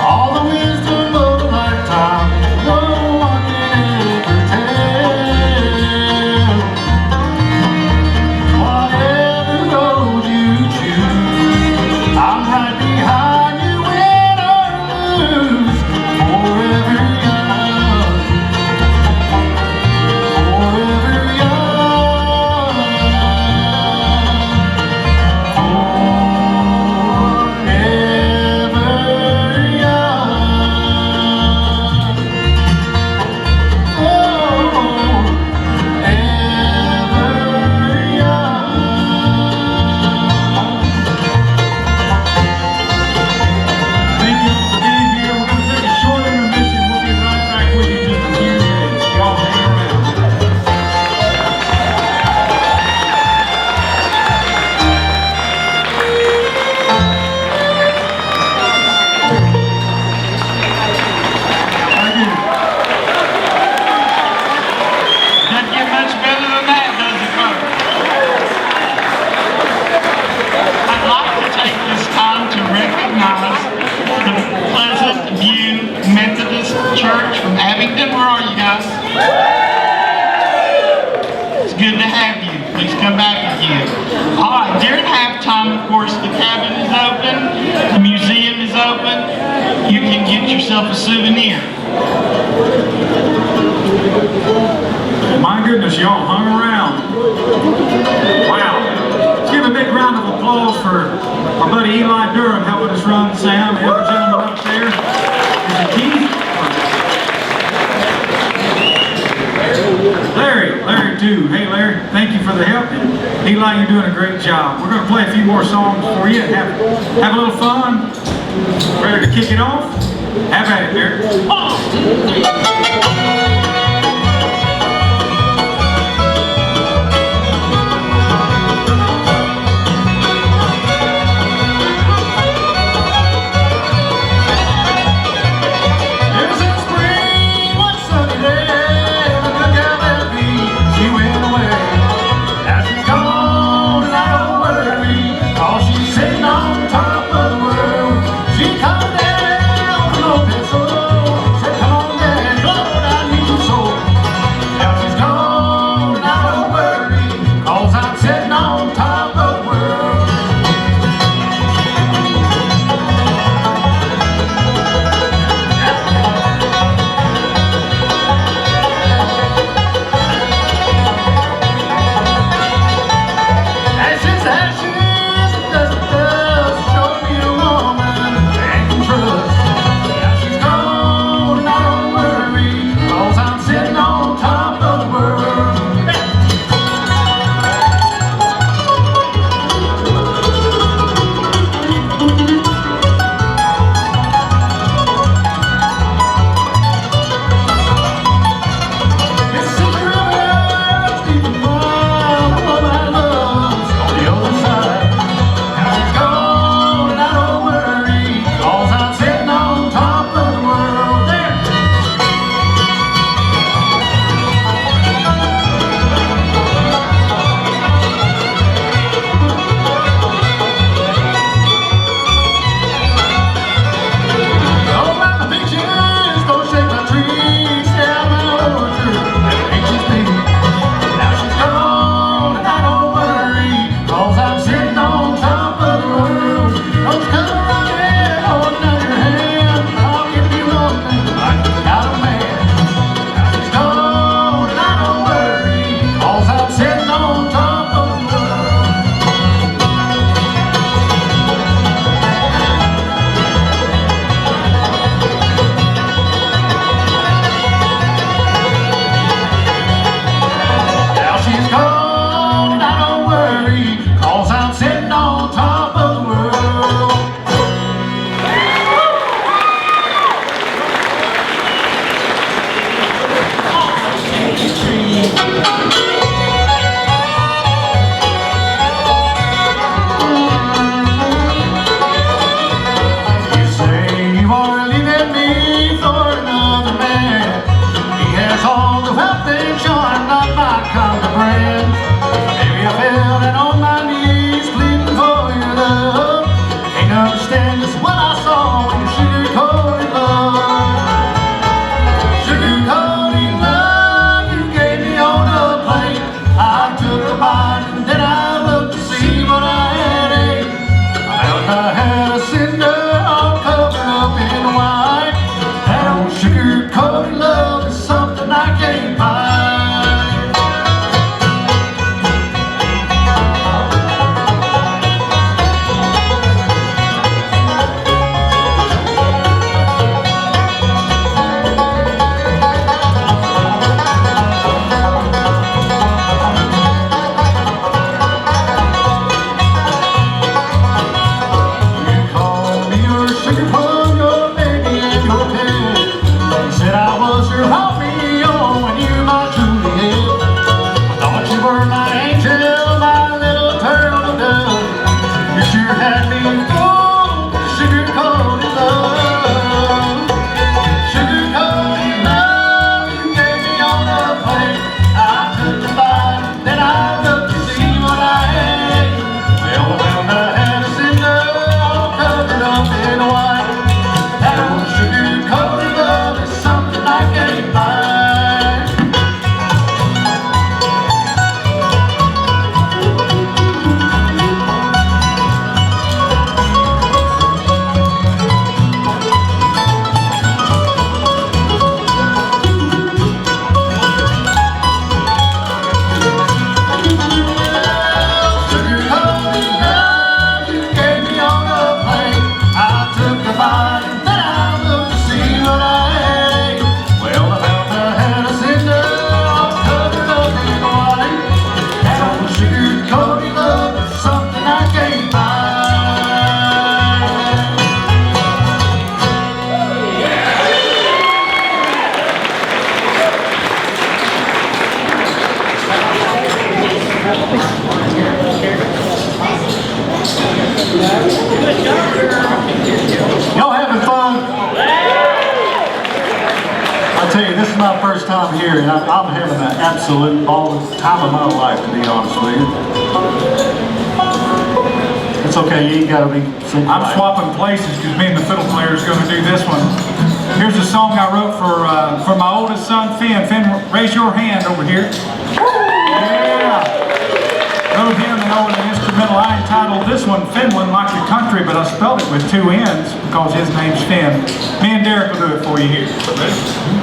All the wisdom of a lifetime, no one can ever tell. Whatever road you choose, I'm right behind you, win or lose. Forever young. Forever young. Forever young. Forever young. Thank you all for being here. We're going to take a short intermission. We'll be right back with you in just a few minutes. Y'all hang around. Thank you. Doesn't get much better than that, does it, folks? I'd like to take this time to recognize the Pleasant View Methodist Church from Abington. Where are you guys? It's good to have you. Please come back again. All right, during halftime, of course, the cabin is open, the museum is open. You can get yourself a souvenir. My goodness, y'all hung around. Wow. Let's give a big round of applause for our buddy Eli Durham helping us run sound. The other gentleman up there is Keith. too. Hey Larry, thank you for the help. And Eli, you're doing a great job. We're going to play a few more songs for you and have a little fun. Ready to kick it off? Have at it, Larry. 1, 2, 3. you, this is my first time here, and I'm having an absolute time of my life, to be honest with you. It's okay, you ain't gotta be super I'm quiet. swapping places because me and the fiddle player is going to do this one. Here's a song I wrote for my oldest son, Finn. Finn, raise your hand over here. Yeah. Wrote him an instrumental. I entitled this one Finland Like the Country, but I spelled it with 2 N's because his name's Finn. Me and Derek will do it for you here. Ready?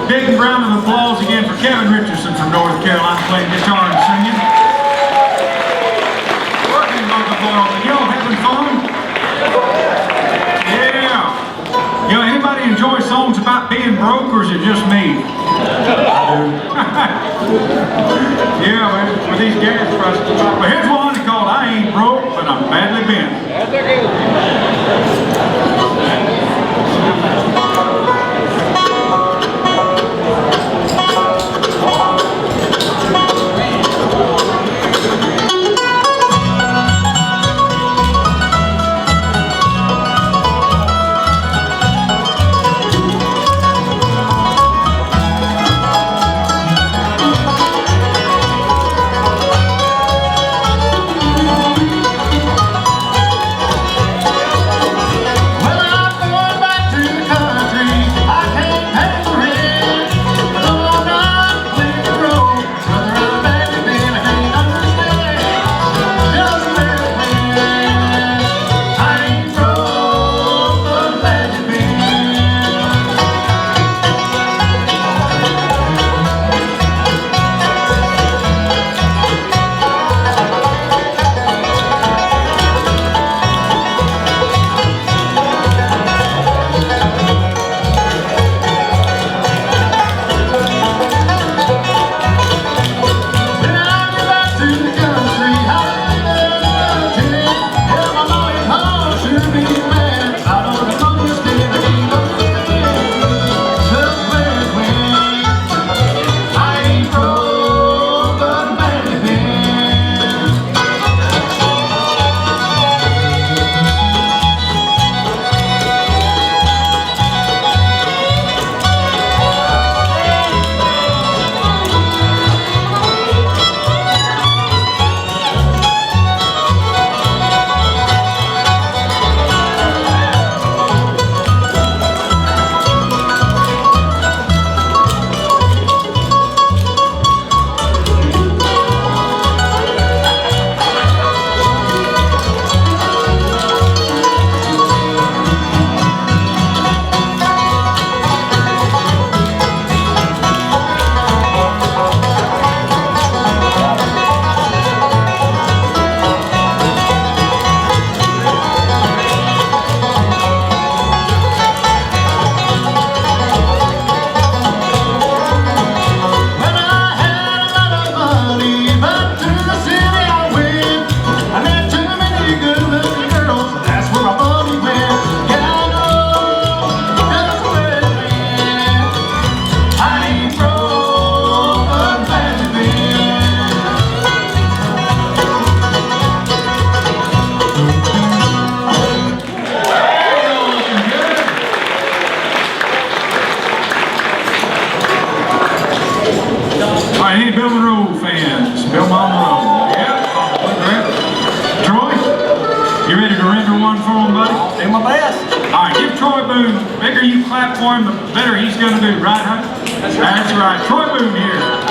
Big round of applause again for Kevin Richardson from North Carolina playing guitar and singing. Working on the ball. Y'all having fun? Yeah. You know, anybody enjoy songs about being broke, or is it just me? Yeah, man, with these gas prices. But here's one called I Ain't Broke, but I'm Badly Bent. You ready to render one for him, buddy? Do my best. All right, give Troy Boone, the bigger you clap for him, the better he's going to do, right, huh? That's right. Troy Boone here.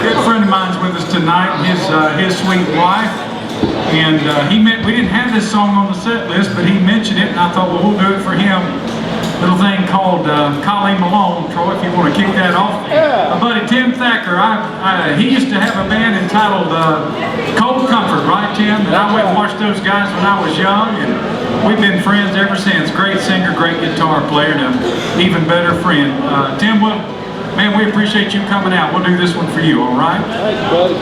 Good friend of mine's with us tonight, his sweet wife, and we didn't have this song on the set list, but he mentioned it, and I thought, well, we'll do it for him. Little thing called Colleen Malone. Troy, if you want to kick that off. My buddy Tim Thacker, he used to have a band entitled Cold Comfort, right, Tim? And I went and watched those guys when I was young, and we've been friends ever since. Great singer, great guitar player, and an even better friend. Tim, man, we appreciate you coming out. We'll do this one for you, all right? Thanks, buddy.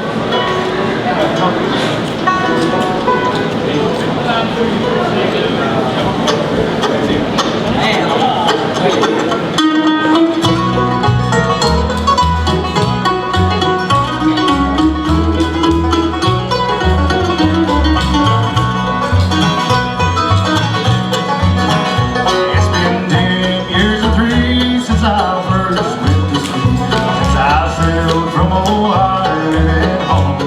It's been 10 years and 3 since I first went to sea, since I sailed from Ohio and home.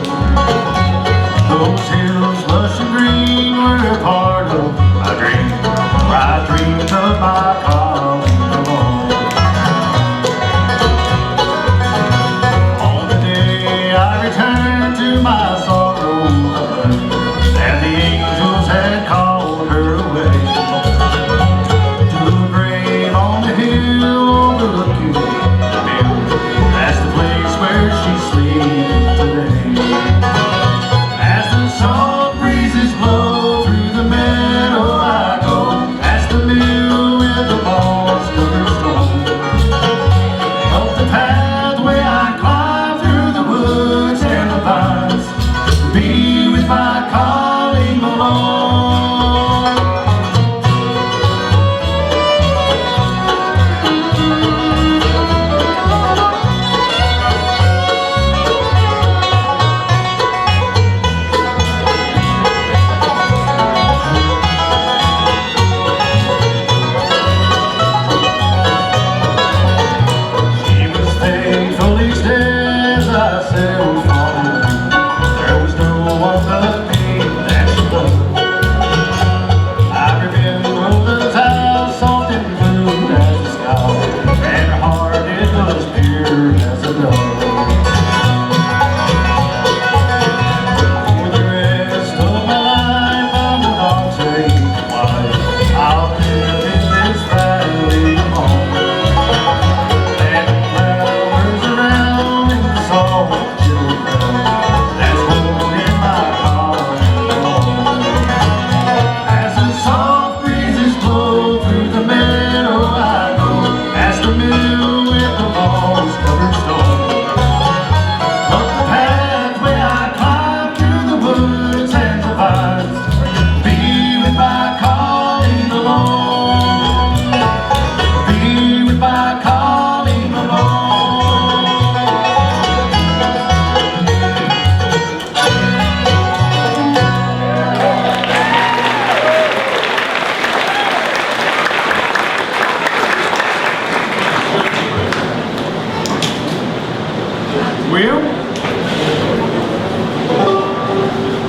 Those hills lush and green were a part of my dream, where I dreamed of my calling alone. On the day I returned to my sorrow, and the angels had called her away to a grave on the hill overlooking the mill. That's the place where she sleeps today. As the salt breezes blow through the meadow I go, past the mill with the balls covered stone. Up the pathway I climb through the woods and the pines, to be with my calling alone. She was faithful each day as I sailed from small children that's holding my calling along. As the soft breezes blow through the meadow I go, past the mill with the moss covered stone. Up the pathway I climb through the woods and the vines, be with my calling alone. Be with my calling alone. Well,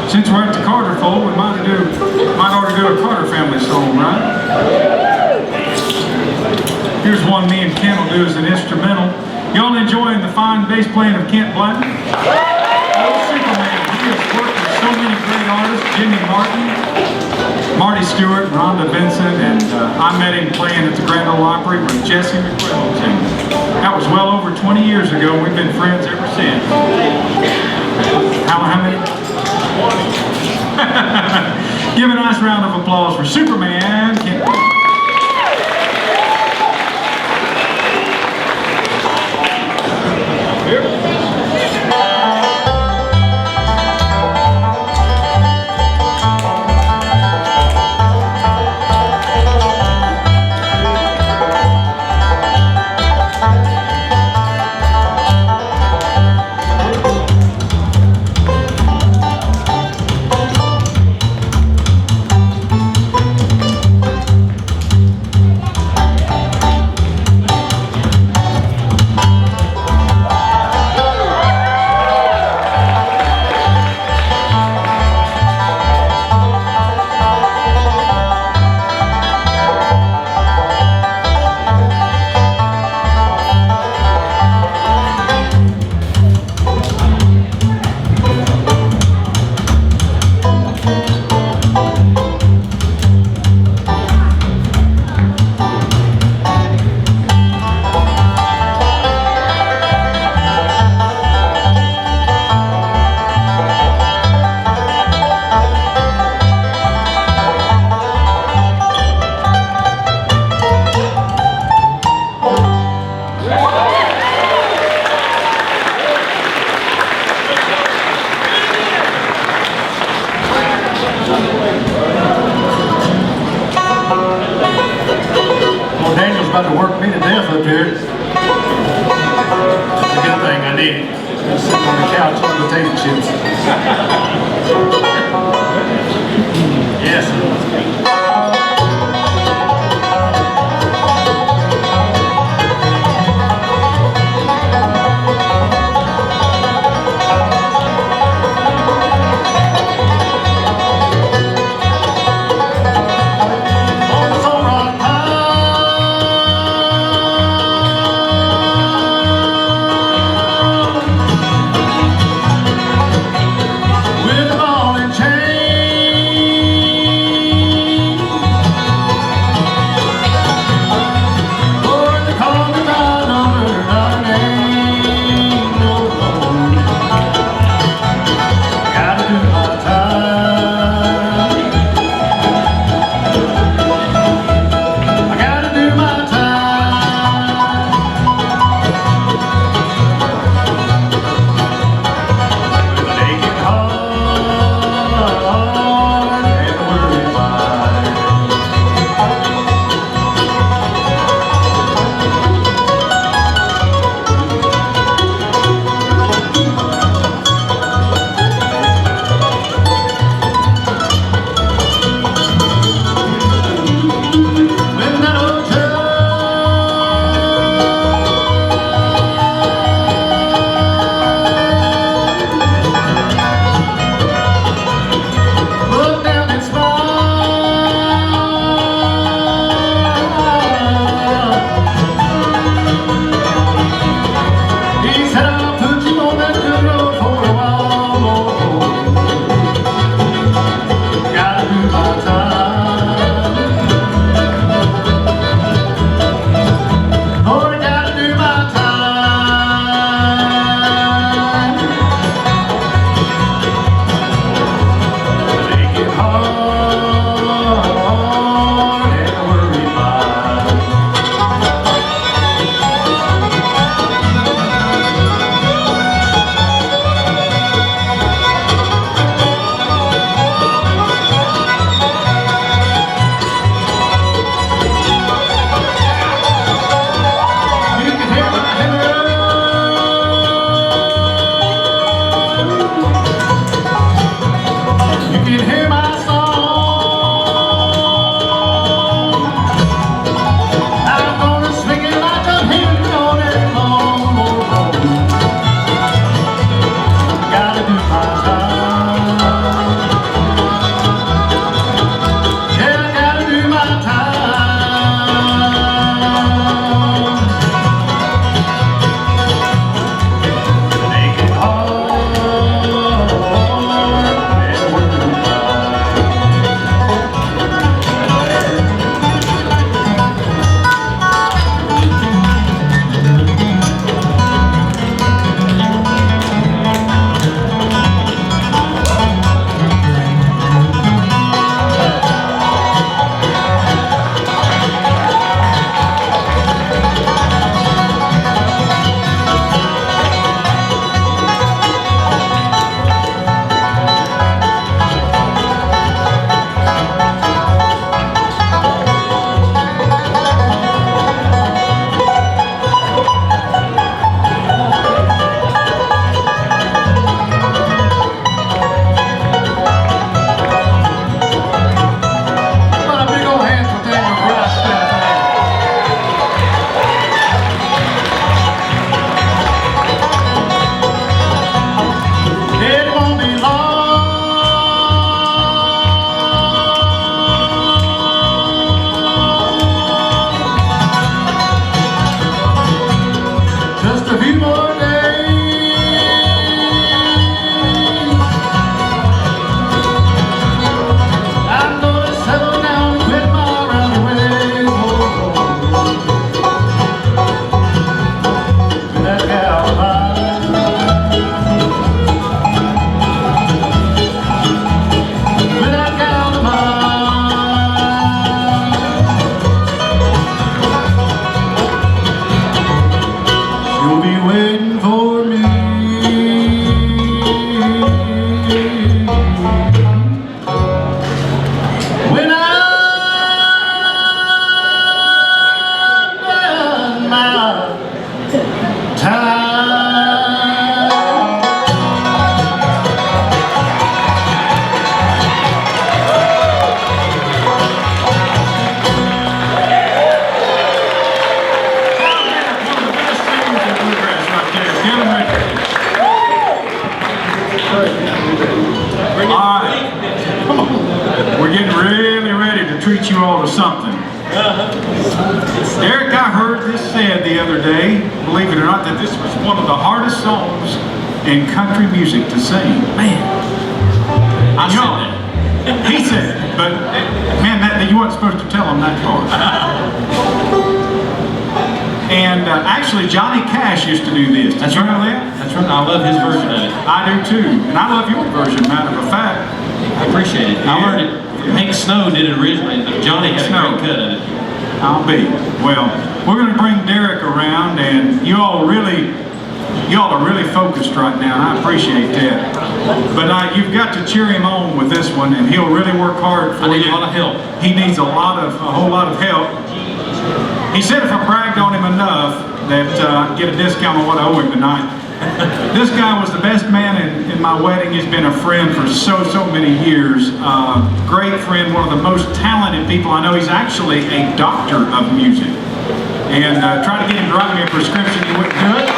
since we're at the Carter fold, we might ought to do a Carter family song, right? Here's one me and Ken will do as an instrumental. Y'all enjoying the fine bass playing of Kent Blanton? Oh, Superman. He has worked with so many great artists, Jimmy Martin, Marty Stewart, Rhonda Vincent, and I met him playing at the Grand Ole Opry with Jesse McReynolds. And that was well over 20 years ago. We've been friends ever since. How many? Give a nice round of applause for Superman, Kent Blanton. About to work me to death up here. It's a good thing I need. I'm sitting on the couch eating potato chips. Yes. With a ball and chain All right. We're getting really ready to treat you all to something. Derek, I heard this said the other day, believe it or not, that this was one of the hardest songs in country music to sing. Man. I said that. He said it, but man, you weren't supposed to tell him that part. And actually, Johnny Cash used to do this. Did you know that? That's right. I love his version of it. I do too, and I love your version, matter of fact. I appreciate it. I learned it. Hank Snow did it originally, but Johnny had a great cut of it. I'll be. Well, we're going to bring Derek around, and you all are really focused right now, and I appreciate that. But you've got to cheer him on with this one, and he'll really work hard for you. I need a lot of help. He needs a whole lot of help. He said if I bragged on him enough that I'd get a discount on what I owe him tonight. This guy was the best man in my wedding. He's been a friend for so many years. Great friend, one of the most talented people I know. He's actually a doctor of music. And try to get him to write me a prescription, he wouldn't do it.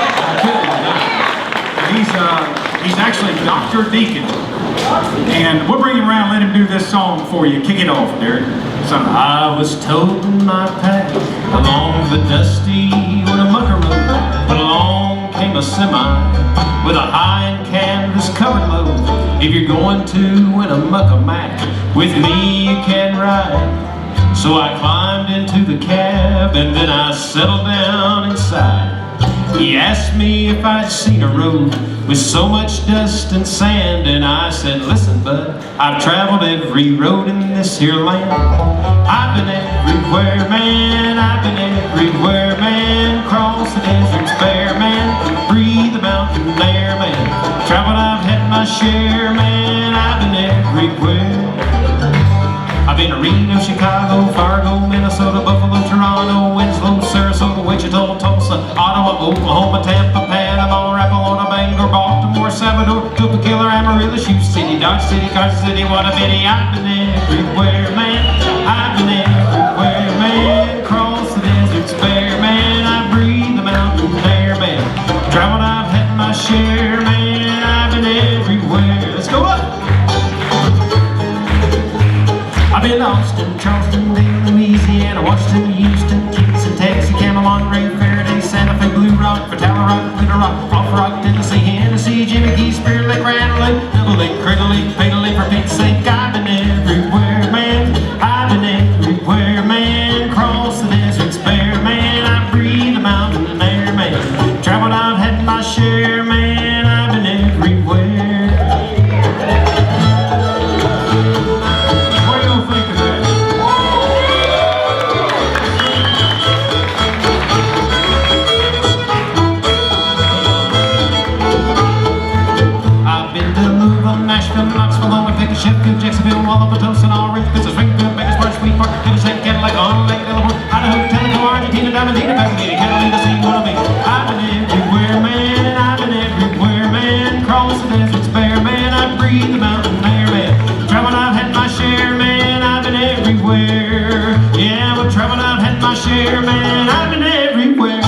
He's actually Dr. Deacon. And we'll bring him around and let him do this song for you. Kick it off, Derek. I was toting my pack along the dusty Winnemucca road, but along came a semi with a high and canvas covered load. If you're going to Winnemucca Mac, with me you can ride. So I climbed into the cab and then I settled down inside. He asked me if I'd seen a road with so much dust and sand, and I said, listen bud, I've traveled every road in this here land. I've been everywhere, man, I've been everywhere, man. Cross the deserts bare, man, breathe the mountain air, man. Traveled, I've had my share, man, I've been everywhere. I've been to Reno, Chicago, Fargo, Minnesota, Buffalo, Toronto, Winslow, Sarasota, Wichita, Tulsa, Ottawa, Oklahoma, Tampa, Panama, Rapalona, Bangor, Baltimore, Salvador, Tupelo, Amarillo, Sioux City, Dodge City, Carson City, what a pity. I've been everywhere, man. I've been everywhere, man. Cross the deserts bare, man. I breathe the mountain air, man. Traveled, I've had my share, man. I've been everywhere. Let's go up. I've been Austin, Charleston, Dayton, Louisiana, Washington, Houston, Kingston, Texas, Campbell, Monterey, Faraday, Santa Fe, Blue Rock, Vitala Rock, Glitter Rock, Off Rock, Tennessee, Hennessy, Jimmy Key, Spirit Lake, Randall Lake, Double Lake, Cradle Lake, Fatal Lake, for Pete's sake. I've been everywhere, man. I've been everywhere, man. Cross the deserts bare, man. I breathe the mountain air, man. Traveled, I've had my share, man. I've been everywhere. Sheffield, Jacksonville, Walla, Potosi, Orange, Pittsburgh, Springfield, Bakersburg, Sweet Park, Tennessee, Cadillac, on Lake, Delaware, Idaho, Tellico, Argentina, Diamantina, Pasadena, Catalina, see what I mean. I've been everywhere, man. I've been everywhere, man. Cross the deserts bare, man. I breathe the mountain air, man. Traveled, I've had my share, man. I've been everywhere. Yeah, but traveled, I've had my share, man. I've been everywhere.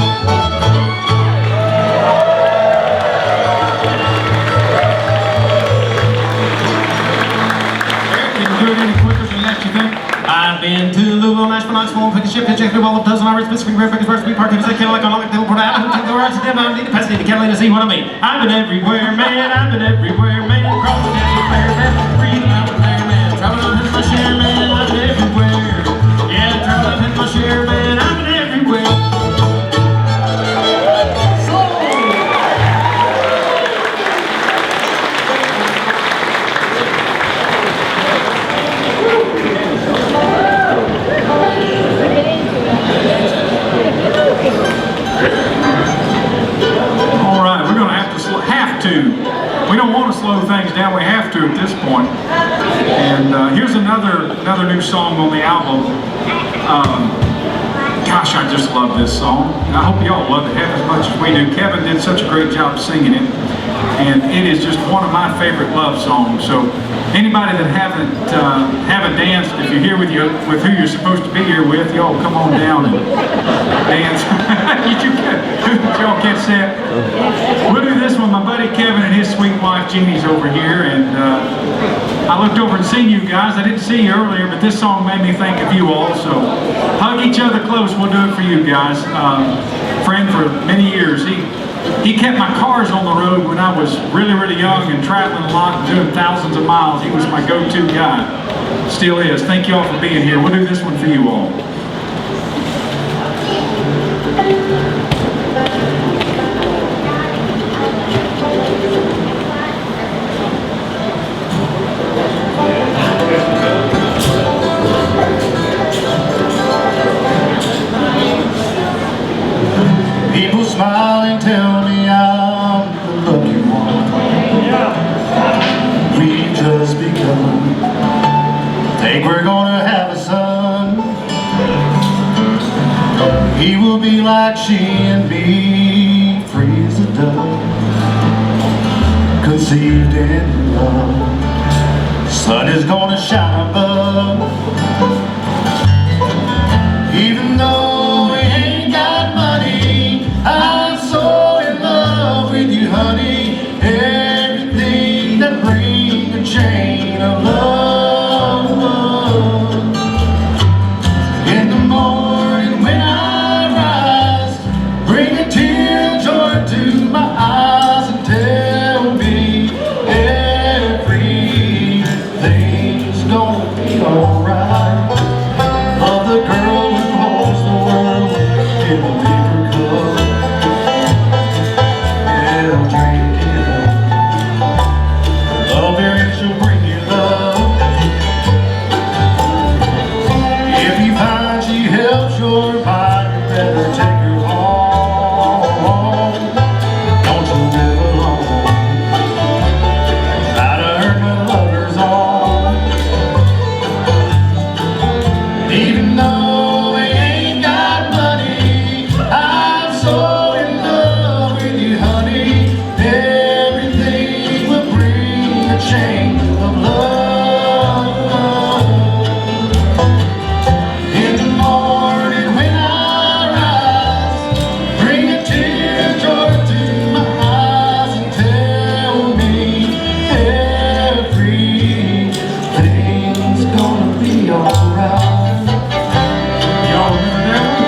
I've been to Louisville, Nashville, Knoxville, Pickett, Jacksonville, Walla, Potosi, Orange, Pittsburgh, Bakersburg, Sweet Park, Tennessee, Cadillac, on Lake, Delaware, Idaho, Tellico, Argentina, Diamantina, Pasadena, Catalina, see what I mean. I've been everywhere, man. I've been everywhere, man. Cross the desert bare, man. Breathe the mountain air, man. Traveled, I've had my share, man. I've been everywhere. Yeah, traveled, I've had my share, man. I've been everywhere. We don't want to slow things down, we have to at this point. And here's another new song on the album. Gosh, I just love this song. I hope y'all love it half as much as we do. Kevin did such a great job singing it. and it is just one of my favorite love songs. So anybody that haven't danced, if you're here with who you're supposed to be here with, y'all come on down and dance. Y'all get set. We'll do this one. My buddy Kevin and his sweet wife Jeannie's over here, and I looked over and seen you guys. I didn't see you earlier, but this song made me think of you all. So hug each other close. We'll do it for you guys. Friend for many years. He kept my cars on the road when I was really, really young and traveling a lot and doing thousands of miles. He was my go-to guy. Still is. Thank you all for being here. We'll do this one for you all. People smile and tell me I'm the lucky one. We've just begun. Think we're gonna have a son. He will be like she and me, free as a dove, conceived in love. Sun is gonna shine above. Even though we ain't got money, I'm so in love with you, honey. Everything that brings a chain of love. In the morning when I rise, bring a tear of joy to my eyes and tell me everything's gonna be alright. Love the girl who holds the world in a paper cup. It'll drink it up. Love her and she'll bring you love. If you find she helps your mind, you better take her home. Don't you live alone. Try to earn the lover's on. Even though we ain't got money, I'm so in love with you, honey. Everything will bring a change of love. In the morning when I rise, bring a tear of joy to my eyes and tell me everything's gonna be alright. Y'all remember that one?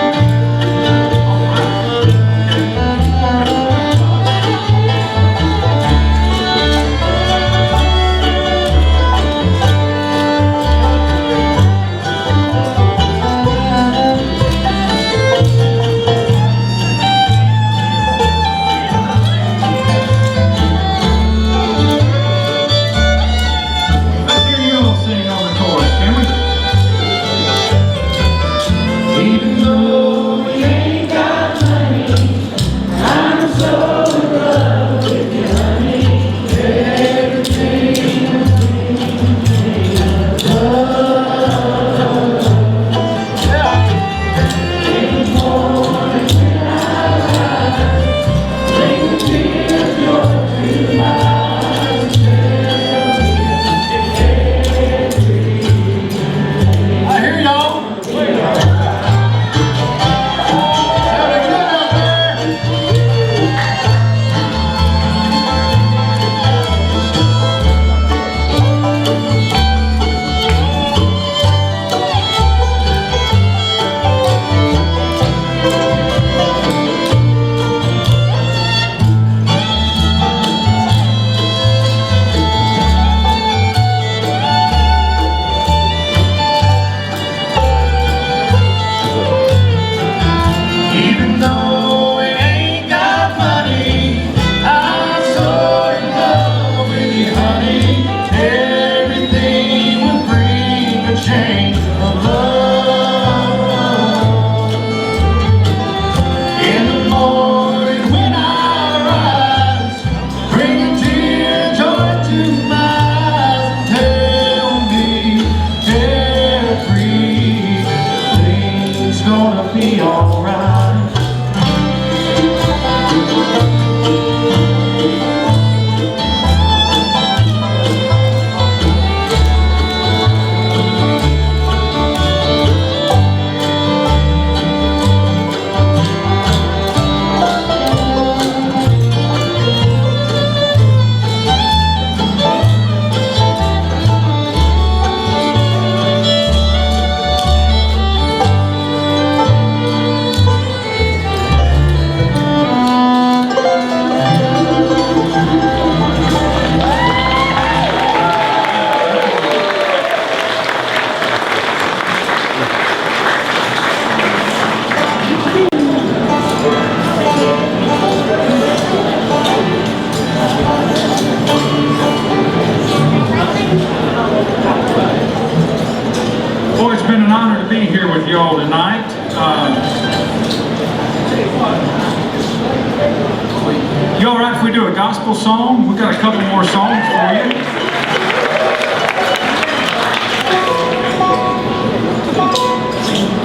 gospel song. We've got a couple more songs for you.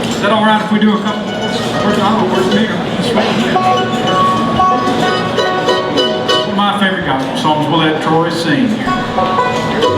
Is that all right if we do a couple? Where's Peter? One of my favorite gospel songs. We'll let Troy sing here.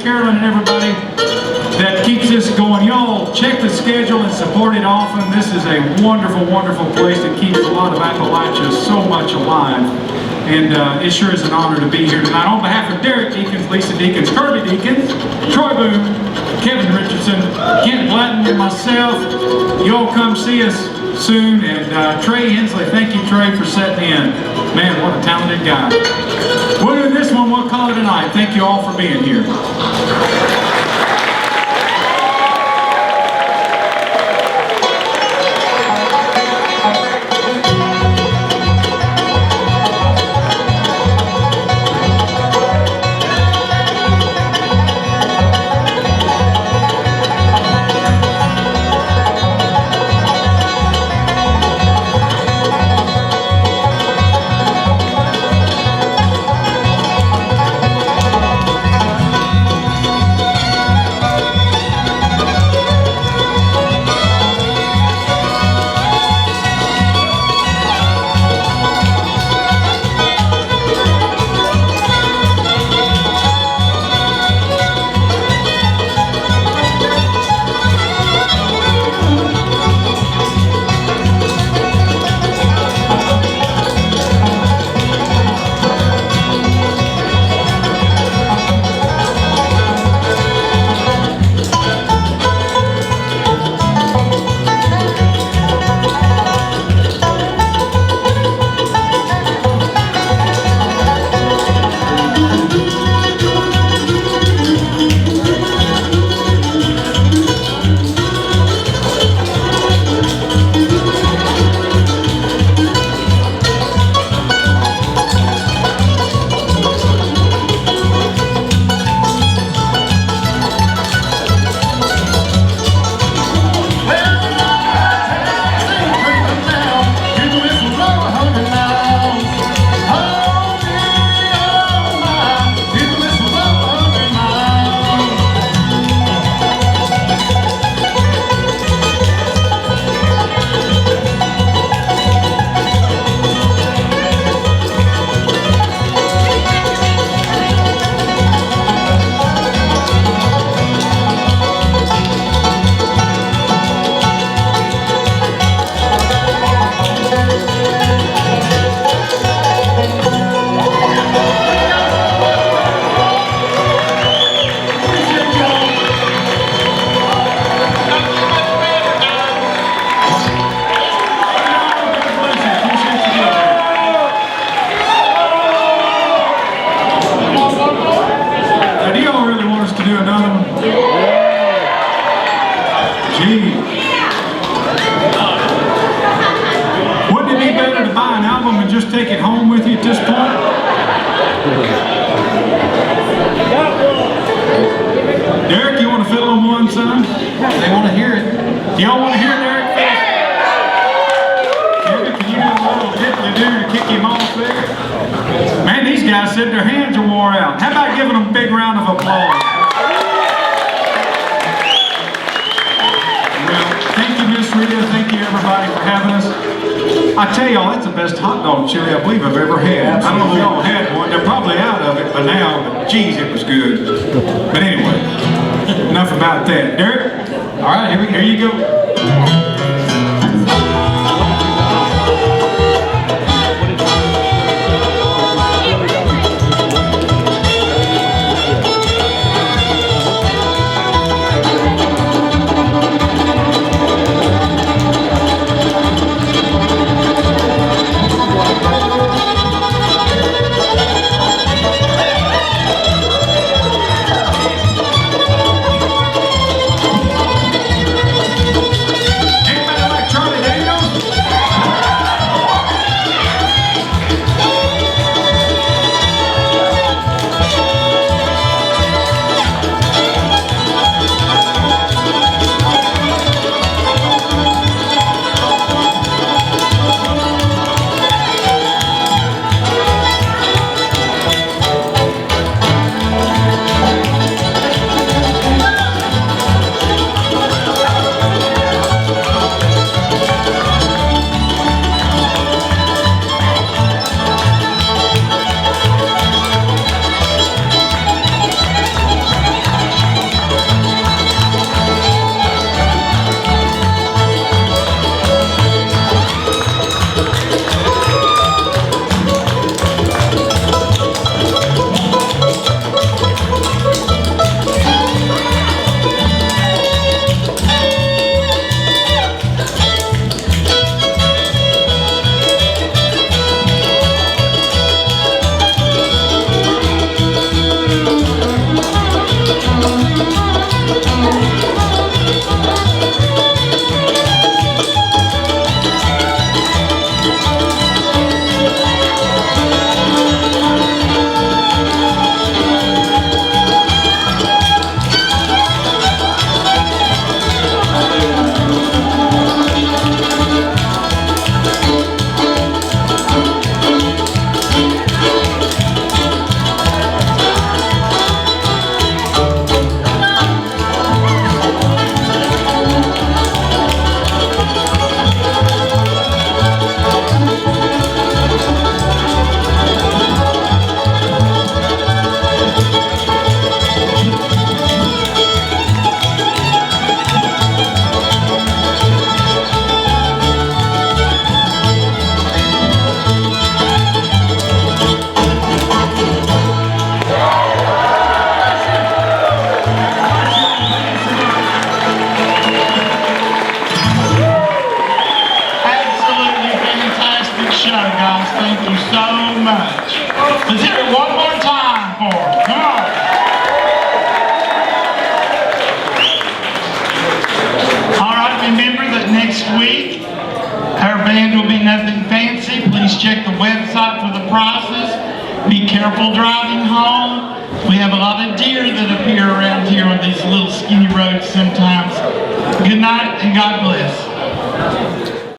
Carolyn and everybody that keeps this going. Y'all check the schedule and support it often. This is a wonderful, wonderful place that keeps a lot of Appalachia so much alive. And it sure is an honor to be here tonight. On behalf of Derek Deakins, Lisa Deakins, Kirby Deakins, Troy Boone, Kevin Richardson, Kent Blatton, and myself, you all come see us soon. And Trey Hensley, thank you, Trey, for setting in. Man, what a talented guy. We'll do this one, we'll call it a night. Thank you all for being here. Gee. Wouldn't it be better to buy an album and just take it home with you at this point? Derek, you want to fiddle on one, son? They want to hear it. Y'all want to hear Derek? Kevin, can you do a little diddly-do to kick him off there? Man, these guys said their hands are wore out. How about giving them a big round of applause? Well, thank you, Miss Rita. Thank you, everybody, for having us. I tell y'all, that's the best hot dog chili I believe I've ever had. I don't know if y'all had one. They're probably out of it by now, but geez, it was good. But anyway, enough about that. Derek? All right, here you go. Thank you so much. Let's hear it one more time for them. Come on. All right, remember that next week our band will be Nothing Fancy. Please check the website for the prices. Be careful driving home. We have a lot of deer that appear around here on these little skinny roads sometimes. Good night and God bless.